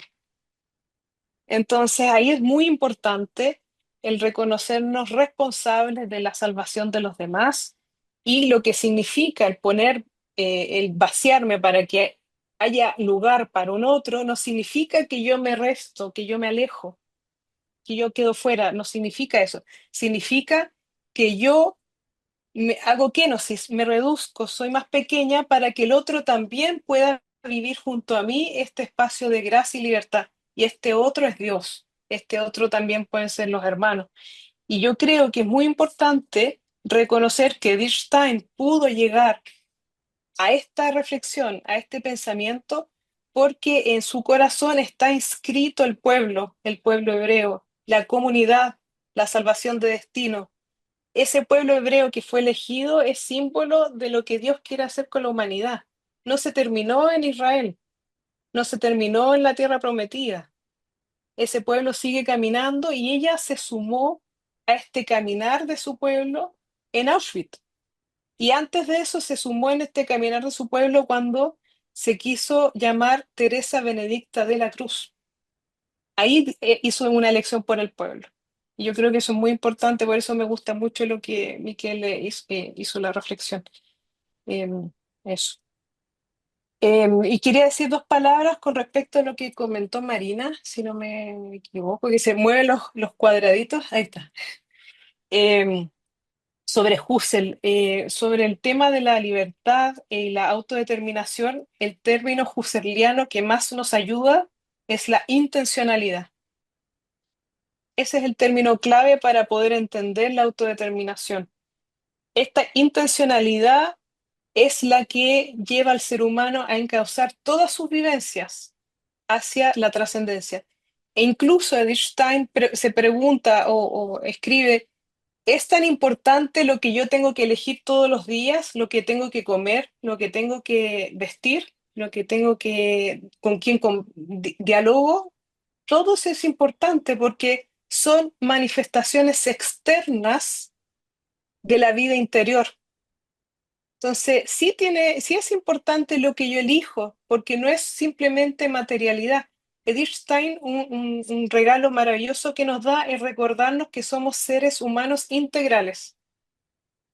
B: Entonces ahí es muy importante el reconocernos responsables de la salvación de los demás y lo que significa el poner, el vaciarme para que haya lugar para un otro, no significa que yo me resto, que yo me alejo, que yo quedo fuera, no significa eso. Significa que yo me hago kenosis, me reduzco, soy más pequeña para que el otro también pueda vivir junto a mí este espacio de gracia y libertad. Y este otro es Dios, este otro también pueden ser los hermanos. Y yo creo que es muy importante reconocer que Wittgenstein pudo llegar a esta reflexión, a este pensamiento, porque en su corazón está inscrito el pueblo hebreo, la comunidad, la salvación de destino. Ese pueblo hebreo que fue elegido es símbolo de lo que Dios quiere hacer con la humanidad. No se terminó en Israel, no se terminó en la tierra prometida. Ese pueblo sigue caminando y ella se sumó a este caminar de su pueblo en Auschwitz. Y antes de eso se sumó en este caminar de su pueblo cuando se quiso llamar Teresa Benedicta de la Cruz. Ahí hizo una elección por el pueblo. Y yo creo que eso es muy importante, por eso me gusta mucho lo que Miquel hizo la reflexión. Em, eso. Y quería decir dos palabras con respecto a lo que comentó Marina, si no me equivoco, que se mueven los cuadraditos. Ahí está. Em, sobre Husserl, sobre el tema de la libertad y la autodeterminación, el término husserliano que más nos ayuda es la intencionalidad. Ese es el término clave para poder entender la autodeterminación. Esta intencionalidad es la que lleva al ser humano a encauzar todas sus vivencias hacia la trascendencia. E incluso Edith Stein se pregunta o escribe, ¿es tan importante lo que yo tengo que elegir todos los días, lo que tengo que comer, lo que tengo que vestir, lo que tengo que, con quién dialogo? Todo eso es importante porque son manifestaciones externas de la vida interior. Entonces, sí es importante lo que yo elijo, porque no es simplemente materialidad. Edith Stein, un regalo maravilloso que nos da es recordarnos que somos seres humanos integrales.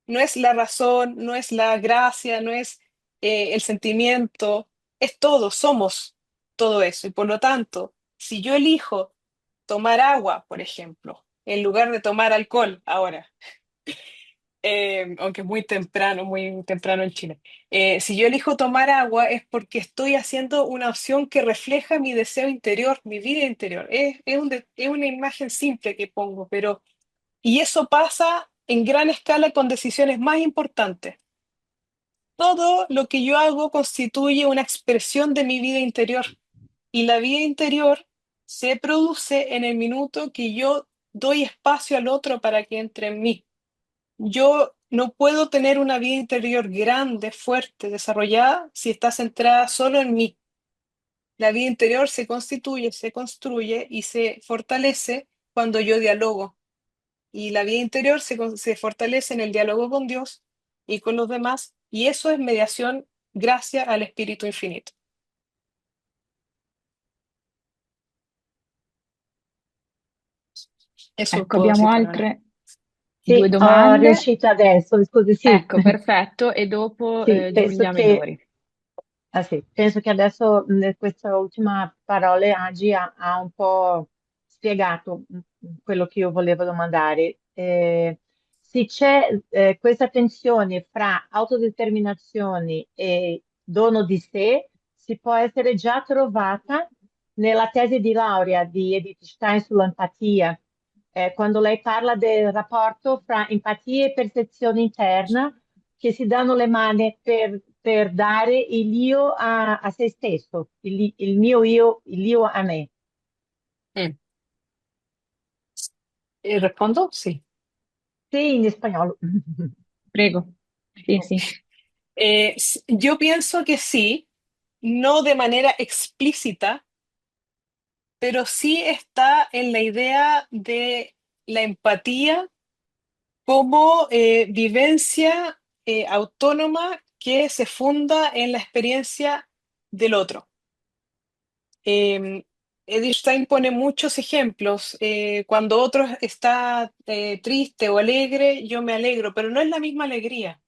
B: No es la razón, no es la gracia, no es el sentimiento, es todo, somos todo eso. Y por lo tanto, si yo elijo tomar agua, por ejemplo, en lugar de tomar alcohol ahora, aunque es muy temprano en Chile. Si yo elijo tomar agua es porque estoy haciendo una opción que refleja mi deseo interior, mi vida interior. Es una imagen simple que pongo, pero y eso pasa en gran escala con decisiones más importantes. Todo lo que yo hago constituye una expresión de mi vida interior y la vida interior se produce en el minuto que yo doy espacio al otro para que entre en mí. Yo no puedo tener una vida interior grande, fuerte, desarrollada si está centrada solo en mí. La vida interior se constituye, se construye y se fortalece cuando yo dialogo. Y la vida interior se fortalece en el diálogo con Dios y con los demás. Y eso es mediación gracias al Espíritu Infinito. Eso
A: Ecco,
B: puedo decir
A: abbiamo
B: por ahora.
A: altre due
F: Sì, ho
A: domande.
F: riuscito adesso, scusi, sì.
A: Ecco, perfetto. E dopo
F: Sì,
A: Giulia Medori.
F: sì, penso che adesso questa ultima parola Agi ha un po' spiegato quello che io volevo domandare. se c'è questa tensione fra autodeterminazione e dono di sé, si può essere già trovata nella tesi di laurea di Edith Stein sull'empatia, quando lei parla del rapporto fra empatia e percezione interna che si danno le mani per dare il io a se stesso, il mio io, il io a me.
B: Mm. ¿Respondo? Sí.
F: Sì, in spagnolo.
A: Prego. Sì, sì.
B: Yo pienso que sí, no de manera explícita, pero sí está en la idea de la empatía como vivencia autónoma que se funda en la experiencia del otro. Edith Stein pone muchos ejemplos. Cuando otro está triste o alegre, yo me alegro, pero no es la misma alegría.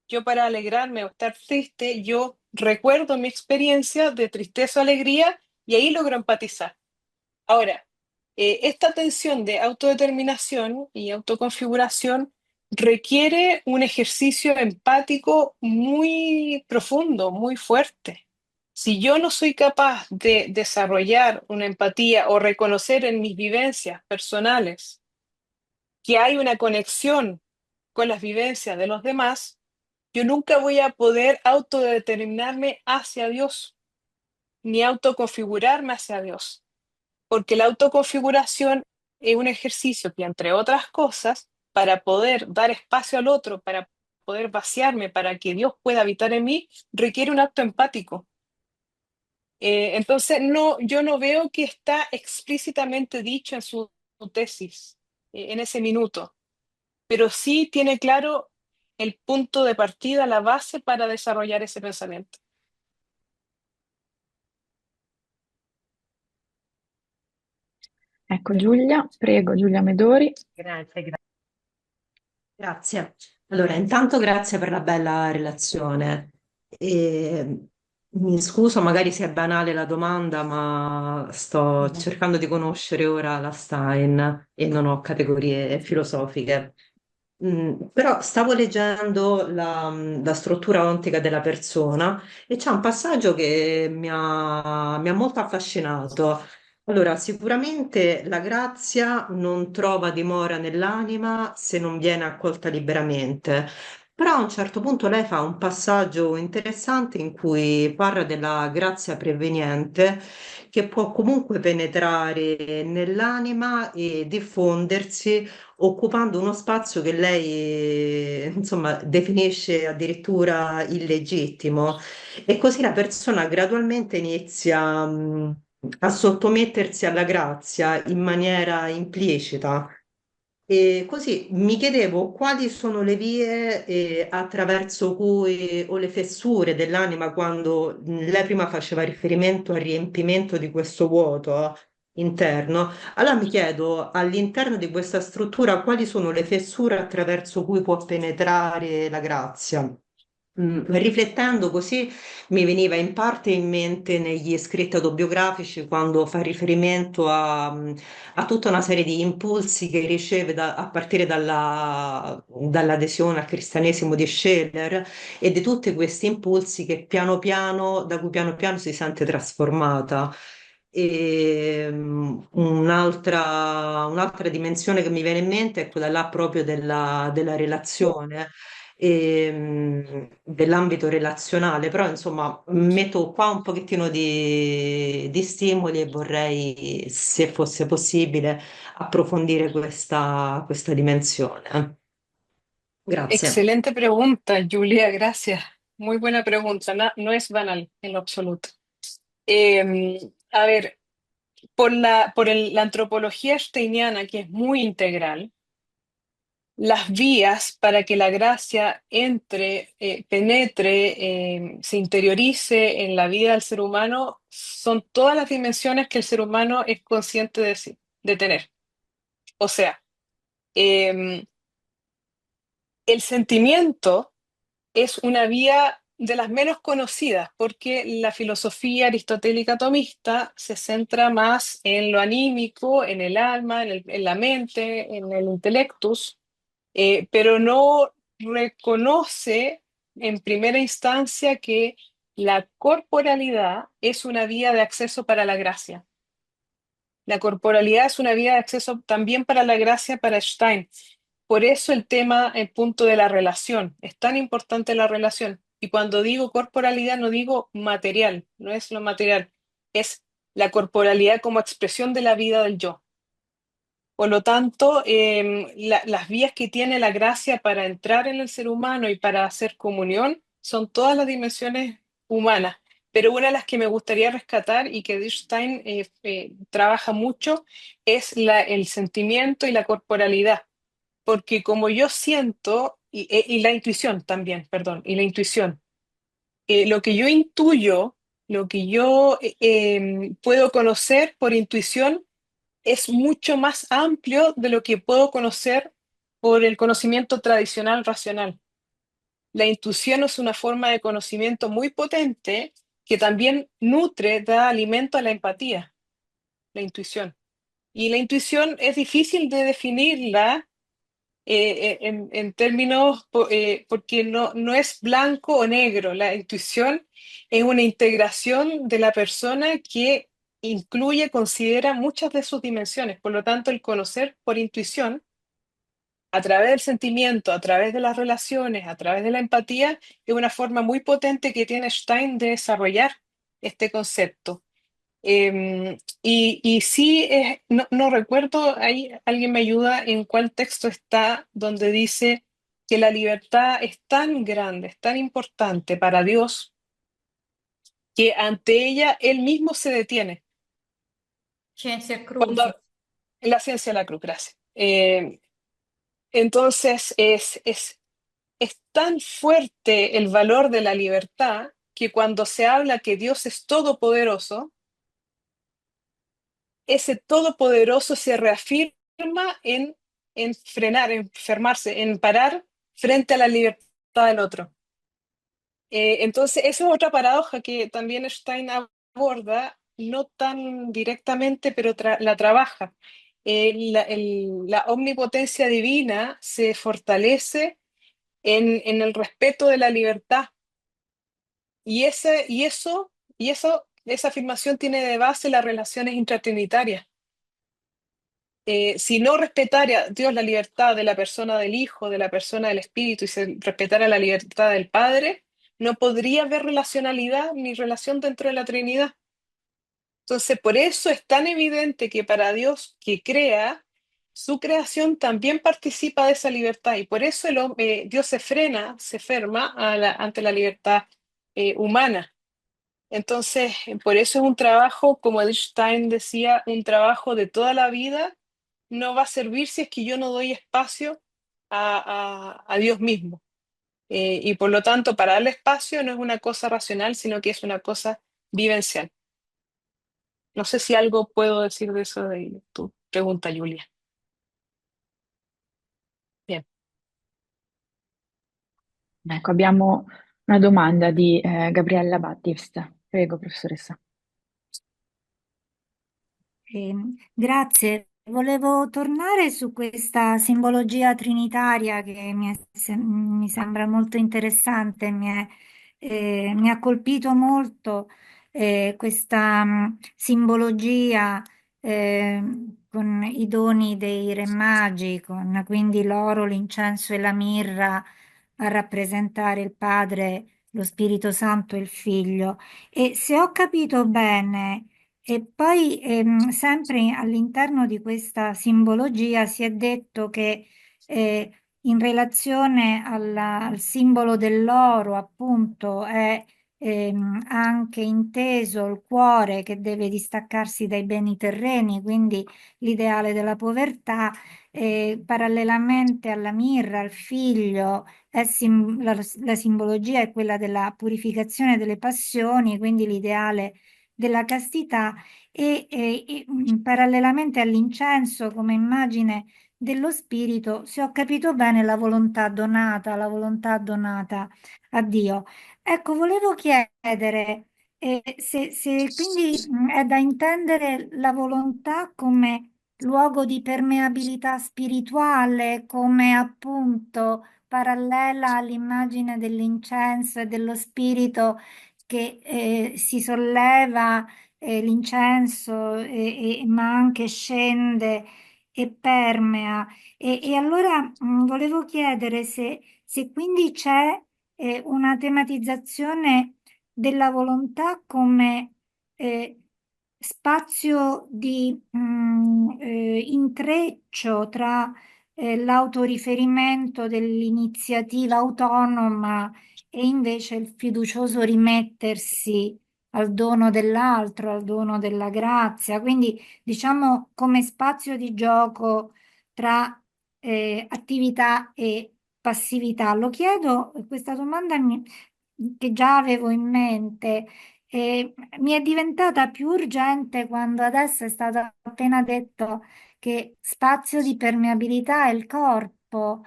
B: Yo para alegrarme o estar triste, yo recuerdo mi experiencia de tristeza o alegría y ahí logro empatizar. Ahora, esta tensión de autodeterminación y autoconfiguración requiere un ejercicio empático muy profundo, muy fuerte. Si yo no soy capaz de desarrollar una empatía o reconocer en mis vivencias personales que hay una conexión con las vivencias de los demás, yo nunca voy a poder autodeterminarme hacia Dios, ni autoconfigurarme hacia Dios, porque la autoconfiguración es un ejercicio que, entre otras cosas, para poder dar espacio al otro, para poder vaciarme, para que Dios pueda habitar en mí, requiere un acto empático. Entonces, no, yo no veo que está explícitamente dicho en su tesis, en ese minuto, pero sí tiene claro el punto de partida, la base para desarrollar ese pensamiento.
A: Ecco Giulia, prego Giulia Medori.
F: Grazie, grazie.
G: Grazie. Allora, intanto grazie per la bella relazione. E mi scuso, magari se è banale la domanda, ma sto cercando di conoscere ora la Stein e non ho categorie filosofiche. Però stavo leggendo la struttura ontica della persona e c'è un passaggio che mi ha molto affascinato. Allora, sicuramente la grazia non trova dimora nell'anima se non viene accolta liberamente, però a un certo punto lei fa un passaggio interessante in cui parla della grazia preveniente che può comunque penetrare nell'anima e diffondersi occupando uno spazio che lei, insomma, definisce addirittura illegittimo. E così la persona gradualmente inizia, a sottomettersi alla grazia in maniera implicita. E così mi chiedevo quali sono le vie attraverso cui o le fessure dell'anima quando lei prima faceva riferimento al riempimento di questo vuoto interno. Allora mi chiedo all'interno di questa struttura quali sono le fessure attraverso cui può penetrare la grazia. Riflettendo così mi veniva in parte in mente negli scritti autobiografici quando fa riferimento a tutta una serie di impulsi che riceve a partire dall'adesione al cristianesimo di Scheller e di tutti questi impulsi che piano piano, da cui piano piano si sente trasformata. E un'altra dimensione che mi viene in mente è quella là proprio della relazione dell'ambito relazionale, però insomma metto qua un pochettino di stimoli e vorrei, se fosse possibile, approfondire questa dimensione. Grazie.
B: Excelente pregunta, Julia, gracias. Muy buena pregunta, no es banal en lo absoluto. A ver, la antropología steiniana, que es muy integral, las vías para que la gracia entre, penetre, se interiorice en la vida del ser humano son todas las dimensiones que el ser humano es consciente de tener. O sea, em, el sentimiento es una vía de las menos conocidas porque la filosofía aristotélica tomista se centra más en lo anímico, en el alma, en la mente, en el intellectus. pero no reconoce en primera instancia que la corporalidad es una vía de acceso para la gracia. La corporalidad es una vía de acceso también para la gracia para Stein. Por eso el tema, el punto de la relación, es tan importante la relación. Y cuando digo corporalidad no digo material, no es lo material, es la corporalidad como expresión de la vida del yo. Por lo tanto, las vías que tiene la gracia para entrar en el ser humano y para hacer comunión son todas las dimensiones humanas. Pero una de las que me gustaría rescatar y que Stein trabaja mucho es el sentimiento y la corporalidad. Porque como yo siento, y la intuición también, perdón, y la intuición, lo que yo intuyo, lo que yo puedo conocer por intuición, es mucho más amplio de lo que puedo conocer por el conocimiento tradicional racional. La intuición es una forma de conocimiento muy potente que también nutre, da alimento a la empatía, la intuición. Y la intuición es difícil de definirla en términos, porque no es blanco o negro. La intuición es una integración de la persona que incluye, considera muchas de sus dimensiones. Por lo tanto, el conocer por intuición, a través del sentimiento, a través de las relaciones, a través de la empatía, es una forma muy potente que tiene Stein de desarrollar este concepto. Y sí, no recuerdo, ahí alguien me ayuda en cuál texto está donde dice que la libertad es tan grande, es tan importante para Dios, que ante ella Él mismo se detiene.
E: Scienza
B: Cuando
E: Crucis.
B: en la ciencia de la cruz, gracias. Entonces es tan fuerte el valor de la libertad que cuando se habla que Dios es todopoderoso, ese todopoderoso se reafirma en frenar, en enfermarse, en parar frente a la libertad del otro. Entonces, esa es otra paradoja que también Stein aborda, no tan directamente, pero la trabaja. La omnipotencia divina se fortalece en el respeto de la libertad. Esa afirmación tiene de base las relaciones intratrinitarias. Si no respetara Dios la libertad de la persona del Hijo, de la persona del Espíritu, y se respetara la libertad del Padre, no podría haber relacionalidad ni relación dentro de la Trinidad. Entonces, por eso es tan evidente que para Dios que crea, su creación también participa de esa libertad, y por eso Dios se frena, se ferma ante la libertad humana. Entonces, por eso es un trabajo, como Edith Stein decía, un trabajo de toda la vida. No va a servir si es que yo no doy espacio a Dios mismo. Y por lo tanto, para darle espacio no es una cosa racional, sino que es una cosa vivencial. No sé si algo puedo decir de eso de tu pregunta, Julia. Bien.
A: Ecco, abbiamo una domanda di Gabriella Battista. Prego, professoressa.
E: Grazie. Volevo tornare su questa simbologia trinitaria che mi sembra molto interessante, mi ha colpito molto questa simbologia con i doni dei re magi, con quindi l'oro, l'incenso e la mirra a rappresentare il Padre, lo Spirito Santo e il Figlio. E se ho capito bene, e poi sempre all'interno di questa simbologia si è detto che in relazione al simbolo dell'oro, appunto, è anche inteso il cuore che deve distaccarsi dai beni terreni, quindi l'ideale della povertà, parallelamente alla mirra, al figlio, la simbologia è quella della purificazione delle passioni, quindi l'ideale della castità parallelamente all'incenso come immagine dello spirito, se ho capito bene, la volontà donata a Dio. Ecco, volevo chiedere se quindi è da intendere la volontà come luogo di permeabilità spirituale, come appunto parallela all'immagine dell'incenso e dello spirito che si solleva, l'incenso, ma anche scende e permea. E allora volevo chiedere se quindi c'è una tematizzazione della volontà come spazio di intreccio tra l'autoriferimento dell'iniziativa autonoma e invece il fiducioso rimettersi al dono dell'altro, al dono della grazia. Quindi diciamo come spazio di gioco tra attività e passività. Lo chiedo, questa domanda che già avevo in mente, mi è diventata più urgente quando adesso è stato appena detto che spazio di permeabilità è il corpo,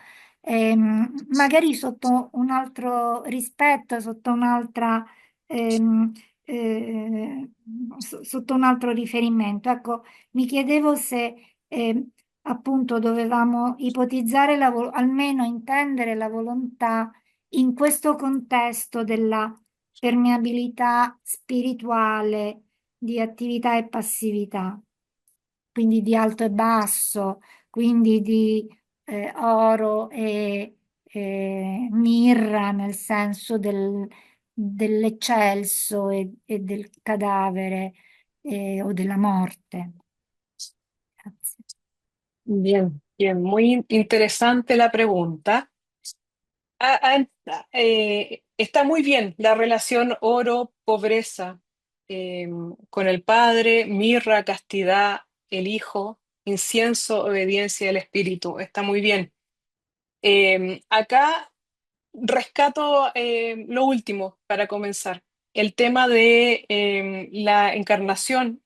E: magari sotto un altro rispetto, sotto un'altra, ehm, eh, sotto un altro riferimento. Ecco, mi chiedevo se appunto dovevamo ipotizzare almeno intendere la volontà in questo contesto della permeabilità spirituale di attività e passività, quindi di alto e basso, quindi di oro e mirra nel senso dell'eccelso e del cadavere o della morte. Grazie.
B: Bien, bien, muy interesante la pregunta. Está muy bien la relación oro-pobreza con el Padre, mirra, castidad, el Hijo, incienso, obediencia del Espíritu. Está muy bien. Acá rescato lo último para comenzar, el tema de la encarnación.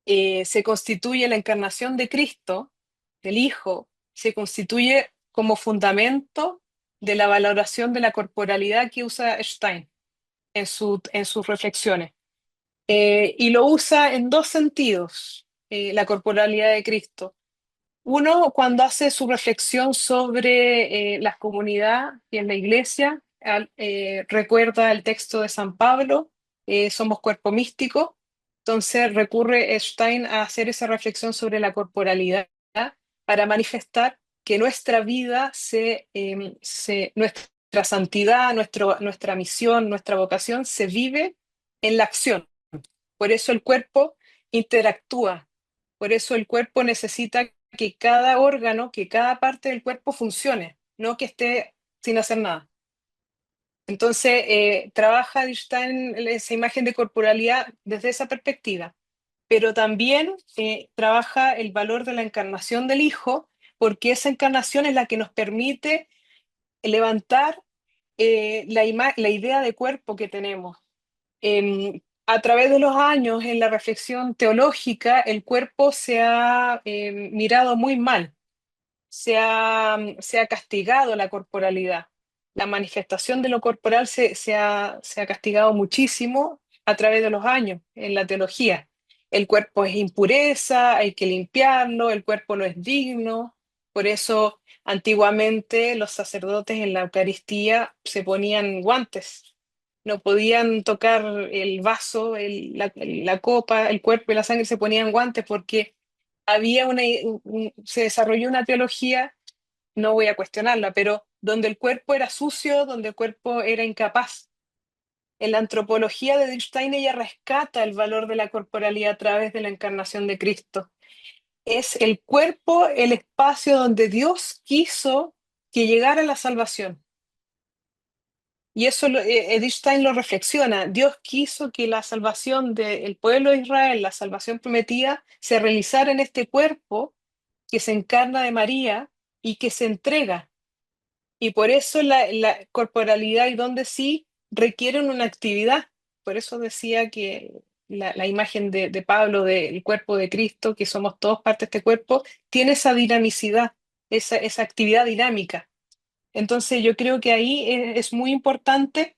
B: Se constituye la encarnación de Cristo, del Hijo, se constituye como fundamento de la valoración de la corporalidad que usa Stein en sus reflexiones. Y lo usa en dos sentidos, la corporalidad de Cristo. Uno, cuando hace su reflexión sobre la comunidad y en la iglesia, recuerda el texto de San Pablo, somos cuerpo místico, entonces recurre Stein a hacer esa reflexión sobre la corporalidad para manifestar que nuestra vida, nuestra santidad, nuestra misión, nuestra vocación se vive en la acción. Por eso el cuerpo interactúa, por eso el cuerpo necesita que cada órgano, que cada parte del cuerpo funcione, no que esté sin hacer nada. Entonces, trabaja Stein esa imagen de corporalidad desde esa perspectiva, pero también trabaja el valor de la encarnación del Hijo, porque esa encarnación es la que nos permite levantar la idea de cuerpo que tenemos. A través de los años, en la reflexión teológica, el cuerpo se ha mirado muy mal, se ha castigado la corporalidad. La manifestación de lo corporal se ha castigado muchísimo a través de los años en la teología. El cuerpo es impureza, hay que limpiarlo, el cuerpo no es digno. Por eso, antiguamente, los sacerdotes en la Eucaristía se ponían guantes. No podían tocar el vaso, la copa, el cuerpo y la sangre, se ponían guantes porque se desarrolló una teología, no voy a cuestionarla, pero donde el cuerpo era sucio, donde el cuerpo era incapaz. En la antropología de Stein ella rescata el valor de la corporalidad a través de la encarnación de Cristo. Es el cuerpo el espacio donde Dios quiso que llegara la salvación. Y eso Edith Stein lo reflexiona. Dios quiso que la salvación del pueblo de Israel, la salvación prometida, se realizara en este cuerpo que se encarna de María y que se entrega. Y por eso la corporalidad y donde sí requieren una actividad. Por eso decía que la imagen de Pablo del cuerpo de Cristo, que somos todos parte de este cuerpo, tiene esa dinamicidad, esa actividad dinámica. Entonces yo creo que ahí es muy importante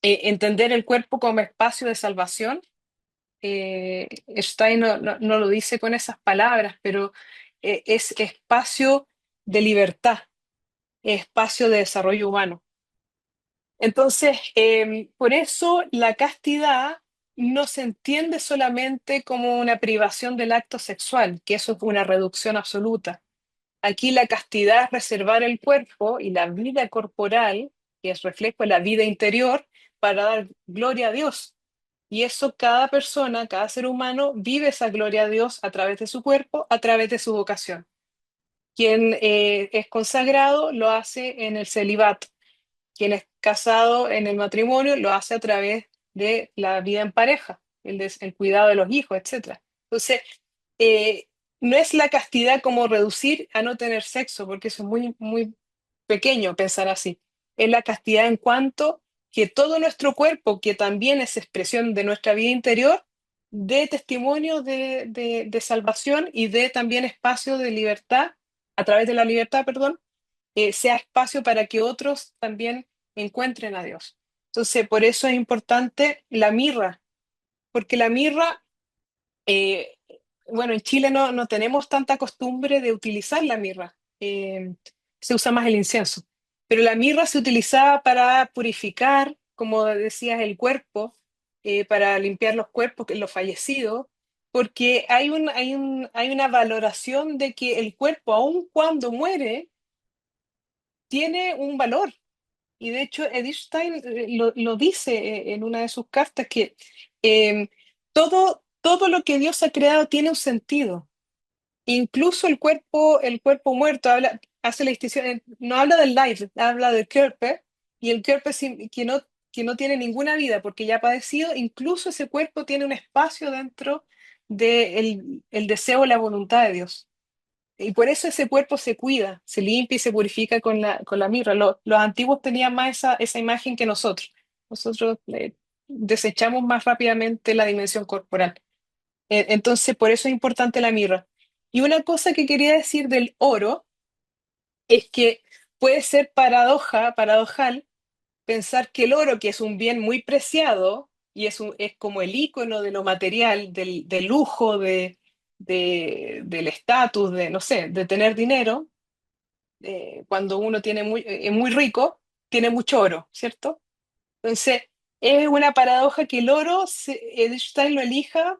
B: entender el cuerpo como espacio de salvación Stein no lo dice con esas palabras, pero es espacio de libertad, espacio de desarrollo humano. Entonces, por eso la castidad no se entiende solamente como una privación del acto sexual, que eso es una reducción absoluta. Aquí la castidad es reservar el cuerpo y la vida corporal, que es reflejo de la vida interior, para dar gloria a Dios. Y eso cada persona, cada ser humano vive esa gloria a Dios a través de su cuerpo, a través de su vocación. Quien es consagrado lo hace en el celibato. Quien es casado en el matrimonio lo hace a través de la vida en pareja, el cuidado de los hijos, etcétera. Entonces, eh, no es la castidad como reducir a no tener sexo, porque eso es muy, muy pequeño pensar así. Es la castidad en cuanto que todo nuestro cuerpo, que también es expresión de nuestra vida interior, dé testimonio de salvación y dé también espacio de libertad, a través de la libertad, perdón, sea espacio para que otros también encuentren a Dios. Entonces, por eso es importante la mirra, porque la mirra, eh, bueno, en Chile no tenemos tanta costumbre de utilizar la mirra, se usa más el incienso, pero la mirra se utilizaba para purificar, como decías, el cuerpo, para limpiar los cuerpos, los fallecidos, porque hay una valoración de que el cuerpo, aun cuando muere, tiene un valor. Y de hecho, Edith Stein lo dice en una de sus cartas, que eh, todo lo que Dios ha creado tiene un sentido. Incluso el cuerpo muerto, hace la distinción, no habla del life, habla del Körper, y el Körper que no tiene ninguna vida porque ya ha padecido, incluso ese cuerpo tiene un espacio dentro del el deseo y la voluntad de Dios. Y por eso ese cuerpo se cuida, se limpia y se purifica con la mirra. Los antiguos tenían más esa imagen que nosotros. Nosotros desechamos más rápidamente la dimensión corporal. Entonces, por eso es importante la mirra. Y una cosa que quería decir del oro es que puede ser paradojal, pensar que el oro, que es un bien muy preciado y es como el icono de lo material, del lujo, del estatus, de, no sé, de tener dinero, cuando uno es muy rico, tiene mucho oro, ¿cierto? Entonces, es una paradoja que el oro, Einstein lo elija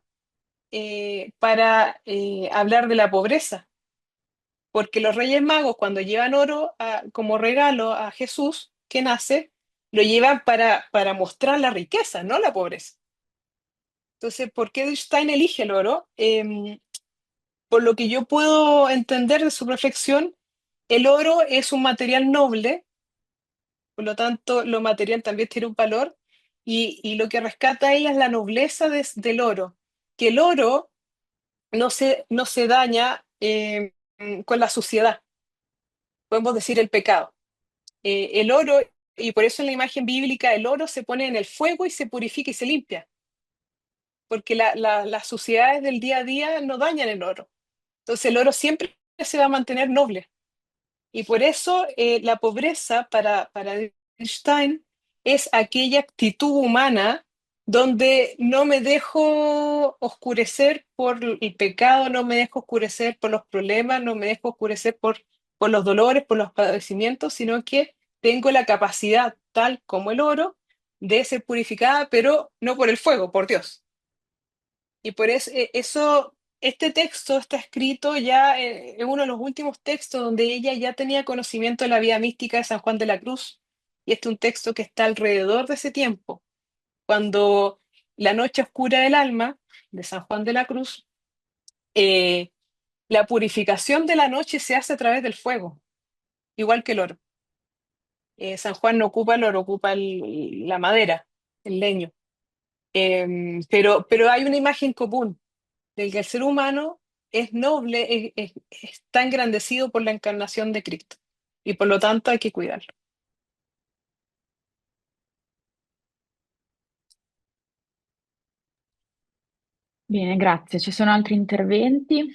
B: para hablar de la pobreza, porque los Reyes Magos, cuando llevan oro como regalo a Jesús, que nace, lo llevan para mostrar la riqueza, no la pobreza. Entonces, ¿por qué Einstein elige el oro? Por lo que yo puedo entender de su reflexión, el oro es un material noble. Por lo tanto, lo material también tiene un valor, y lo que rescata ella es la nobleza del oro, que el oro no se daña con la suciedad, podemos decir el pecado. El oro, y por eso en la imagen bíblica el oro se pone en el fuego y se purifica y se limpia, porque las suciedades del día a día no dañan el oro. Entonces el oro siempre se va a mantener noble. Y por eso la pobreza para Wittgenstein es aquella actitud humana donde no me dejo oscurecer por el pecado, no me dejo oscurecer por los problemas, no me dejo oscurecer por los dolores, por los padecimientos, sino que tengo la capacidad, tal como el oro, de ser purificada, pero no por el fuego, por Dios. Y por eso, este texto está escrito ya en uno de los últimos textos donde ella ya tenía conocimiento de la vida mística de San Juan de la Cruz. Y este es un texto que está alrededor de ese tiempo, cuando la noche oscura del alma de San Juan de la Cruz, eh, la purificación de la noche se hace a través del fuego, igual que el oro. San Juan no ocupa el oro, ocupa la madera, el leño. Pero hay una imagen común del que el ser humano es noble, está engrandecido por la encarnación de Cristo, y por lo tanto hay que cuidarlo.
A: Bene, grazie. Ci sono altri interventi?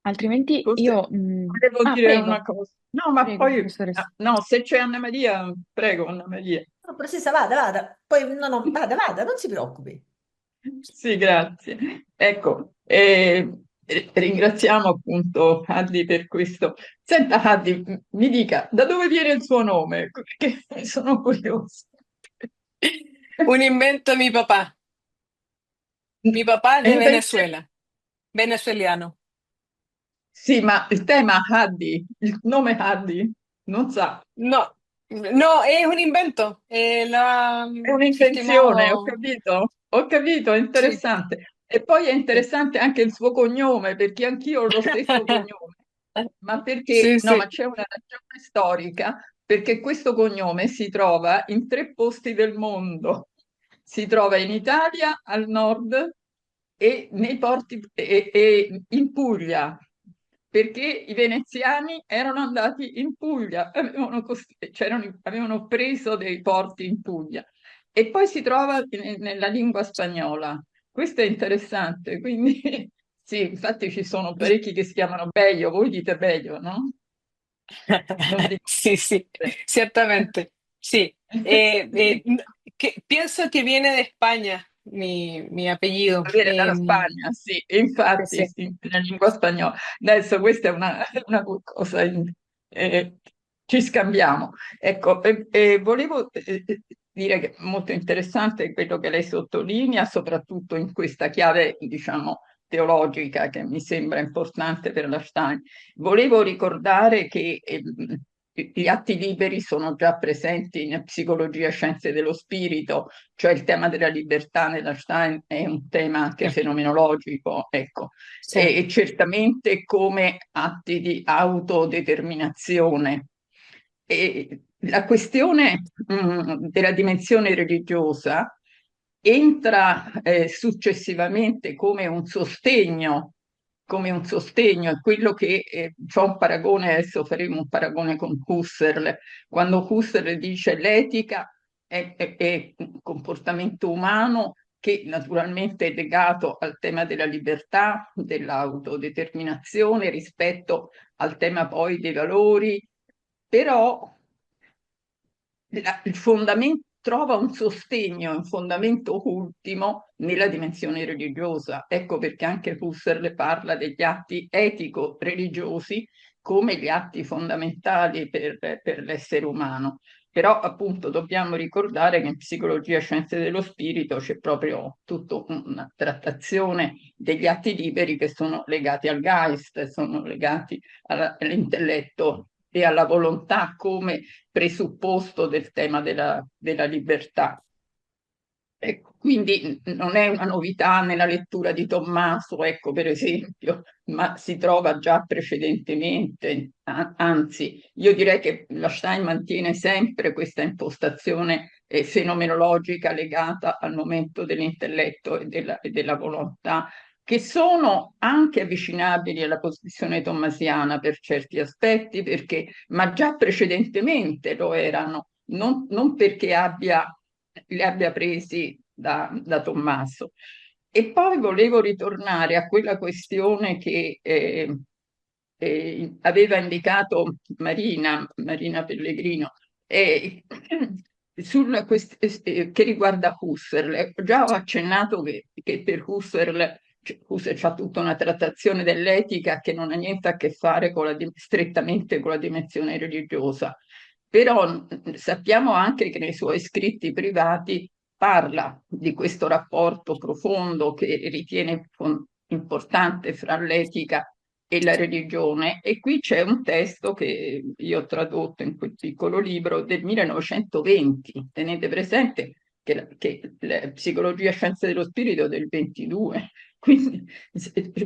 A: Altrimenti
H: Forse
A: io...
H: volevo
A: Ah,
H: dire una
A: prego,
H: cosa. No, ma
A: prego,
H: poi,
A: professoressa.
H: no, se c'è Anna Maria, prego Anna Maria.
C: No, professoressa, vada, vada. Poi, no, no, vada, vada, non si preoccupi.
H: Sì, grazie. Ecco, ringraziamo appunto Haddi per questo. Senta, Haddi, mi dica, da dove viene il suo nome? Che sono curiosa.
B: Un invento de mi papá. Mi papá es
H: E
B: de
H: invece,
B: Venezuela, venezolano.
H: sì, ma il tema Haddi, il nome Haddi, non sa.
B: No, no, es un invento.
H: È
B: Ci
H: un'invenzione,
B: stiamo...
H: ho capito, è
B: Sì.
H: interessante. E poi è
B: Sì.
H: interessante anche il suo cognome, perché anch'io ho lo stesso cognome, ma perché,
B: Sì,
H: no, ma
B: sì.
H: c'è una ragione storica, perché questo cognome si trova in 3 posti del mondo. Si trova in Italia, al nord, e nei porti, e in Puglia, perché i veneziani erano andati in Puglia, avevano preso dei porti in Puglia. E poi si trova nella lingua spagnola. Questo è interessante, quindi sì, infatti ci sono parecchi che si chiamano Beio, voi dite Beio, no? Non dico
B: Sí, sí,
H: niente.
B: ciertamente. Sí. Pienso que viene de España, mi apellido.
H: Avere dalla Spagna, sì, infatti,
B: Sí,
H: sì, nella lingua spagnola. Adesso questa è una cosa, eh, ci scambiamo. Ecco, volevo dire che è molto interessante quello che lei sottolinea, soprattutto in questa chiave, diciamo, teologica che mi sembra importante per la Stein. Volevo ricordare che gli atti liberi sono già presenti in psicologia e scienze dello spirito, cioè il tema della libertà nella Stein è un tema anche
B: sí,
H: fenomenologico, ecco,
B: sí,
H: e certamente come atti di autodeterminazione. E la questione della dimensione religiosa entra successivamente come un sostegno, è quello che fa un paragone, adesso faremo un paragone con Husserl, quando Husserl dice l'etica è un comportamento umano che naturalmente è legato al tema della libertà, dell'autodeterminazione rispetto al tema poi dei valori, però il fondamento trova un sostegno, un fondamento ultimo nella dimensione religiosa. Ecco perché anche Husserl parla degli atti etico-religiosi come gli atti fondamentali per l'essere umano. Però appunto dobbiamo ricordare che in psicologia e scienze dello spirito c'è proprio tutta una trattazione degli atti liberi che sono legati al Geist, sono legati all'intelletto e alla volontà come presupposto del tema della libertà. Ecco, quindi non è una novità nella lettura di Tommaso, ecco, per esempio, ma si trova già precedentemente. Anzi, io direi che la Stein mantiene sempre questa impostazione fenomenologica legata al momento dell'intelletto e della volontà, che sono anche avvicinabili alla posizione tommasiana per certi aspetti, ma già precedentemente lo erano, non perché li abbia presi da Tommaso. E poi volevo ritornare a quella questione che aveva indicato Marina Pellegrino, eh, che riguarda Husserl. Già ho accennato che per Husserl, cioè, Husserl fa tutta una trattazione dell'etica che non ha niente a che fare strettamente con la dimensione religiosa. Però sappiamo anche che nei suoi scritti privati parla di questo rapporto profondo che ritiene importante fra l'etica e la religione. E qui c'è un testo che io ho tradotto in quel piccolo libro del 1920. Tenete presente che la psicologia e scienze dello spirito è del 22. Quindi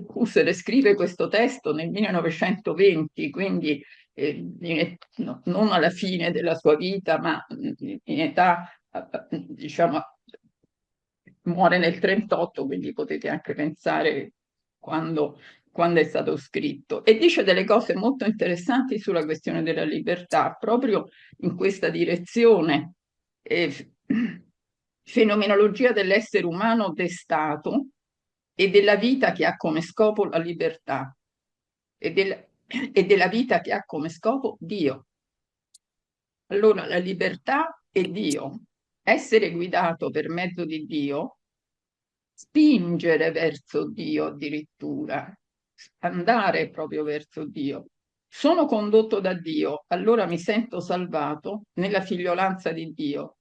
H: Husserl scrive questo testo nel 1920, quindi non alla fine della sua vita, ma in età, diciamo, muore nel 38, quindi potete anche pensare quando è stato scritto. E dice delle cose molto interessanti sulla questione della libertà, proprio in questa direzione. Eh, fenomenologia dell'essere umano destato e della vita che ha come scopo la libertà. e della vita che ha come scopo Dio. Allora la libertà è Dio, essere guidato per mezzo di Dio, spingere verso Dio addirittura, andare proprio verso Dio. Sono condotto da Dio, allora mi sento salvato nella figliolanza di Dio.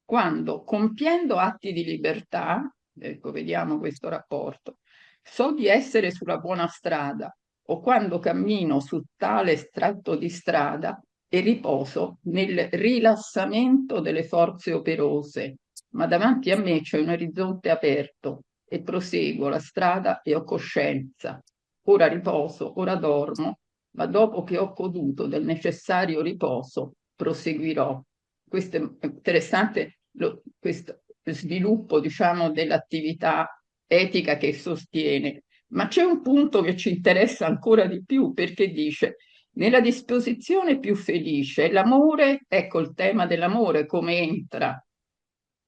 H: Quando, compiendo atti di libertà, ecco, vediamo questo rapporto, so di essere sulla buona strada, o quando cammino su tale tratto di strada e riposo nel rilassamento delle forze operose, ma davanti a me c'è un orizzonte aperto e proseguo la strada e ho coscienza. Ora riposo, ora dormo, ma dopo che ho goduto del necessario riposo, proseguirò. Questo è interessante, questo sviluppo, diciamo, dell'attività etica che sostiene. Ma c'è un punto che ci interessa ancora di più, perché dice: nella disposizione più felice, l'amore, ecco il tema dell'amore, come entra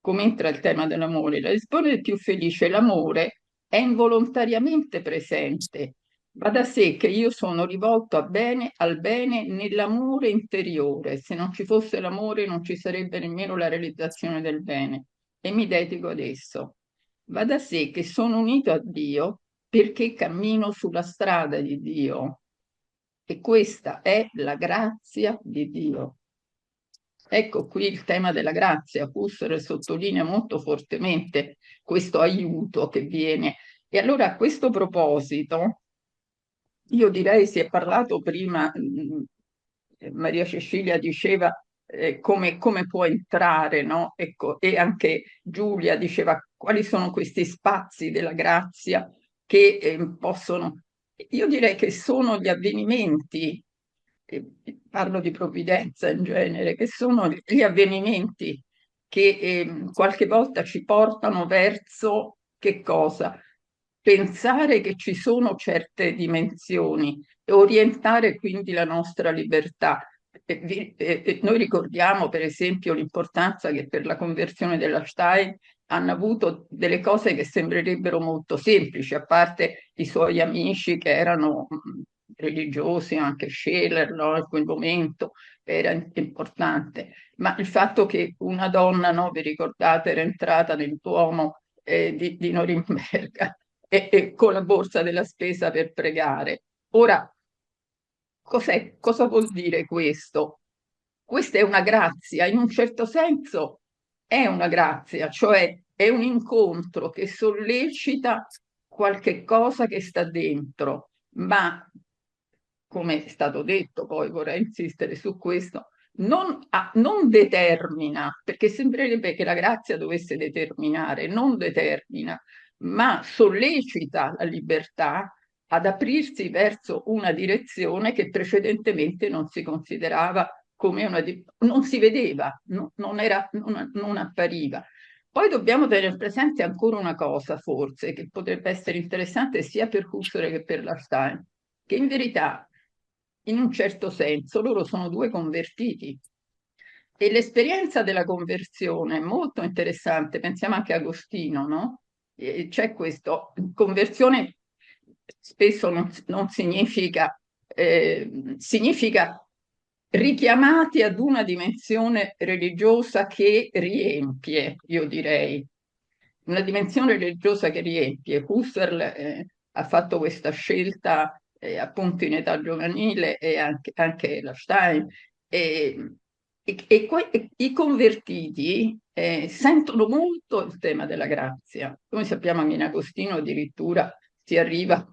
H: il tema dell'amore. La disposizione più felice, l'amore, è involontariamente presente. Va da sé che io sono rivolto al bene nell'amore interiore. Se non ci fosse l'amore non ci sarebbe nemmeno la realizzazione del bene e mi dedico ad esso. Va da sé che sono unito a Dio perché cammino sulla strada di Dio e questa è la grazia di Dio. Ecco qui il tema della grazia. Husserl sottolinea molto fortemente questo aiuto che viene. E allora a questo proposito, io direi, si è parlato prima, Maria Cecilia diceva come può entrare, no? Ecco, e anche Giulia diceva quali sono questi spazi della grazia che possono. Io direi che sono gli avvenimenti, parlo di provvidenza in genere, che sono gli avvenimenti che qualche volta ci portano verso che cosa? Pensare che ci sono certe dimensioni e orientare quindi la nostra libertà. Noi ricordiamo per esempio l'importanza che per la conversione della Stein hanno avuto delle cose che sembrerebbero molto semplici, a parte i suoi amici che erano religiosi, anche Scheler, no, in quel momento era importante, ma il fatto che una donna, no, vi ricordate, era entrata nel Duomo di Norimberga e con la borsa della spesa per pregare. Ora, cosa vuol dire questo? Questa è una grazia, in un certo senso è una grazia, cioè è un incontro che sollecita qualche cosa che sta dentro, ma come è stato detto, poi vorrei insistere su questo, non determina, perché sembrerebbe che la grazia dovesse determinare, non determina, ma sollecita la libertà ad aprirsi verso una direzione che precedentemente non si considerava come non si vedeva, non appariva. Poi dobbiamo tenere presente ancora una cosa, forse, che potrebbe essere interessante sia per Husserl che per la Stein, che in verità, in un certo senso, loro sono due convertiti. E l'esperienza della conversione è molto interessante, pensiamo anche a Agostino, no? C'è questo, conversione spesso non significa, significa richiamati ad una dimensione religiosa che riempie, io direi, una dimensione religiosa che riempie. Husserl ha fatto questa scelta appunto in età giovanile e anche la Stein. E i convertiti sentono molto il tema della grazia. Come sappiamo, anche in Agostino addirittura si arriva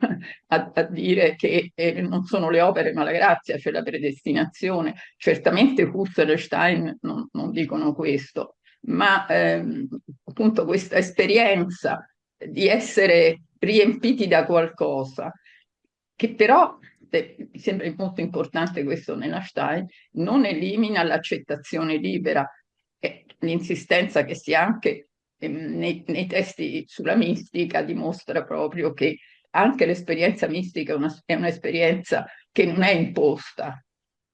H: a dire che non sono le opere ma la grazia, cioè la predestinazione. Certamente Husserl e Stein non dicono questo, ma appunto questa esperienza di essere riempiti da qualcosa, che però, mi sembra molto importante questo nella Stein, non elimina l'accettazione libera, l'insistenza che si ha anche nei testi sulla mistica dimostra proprio che anche l'esperienza mistica è un'esperienza che non è imposta,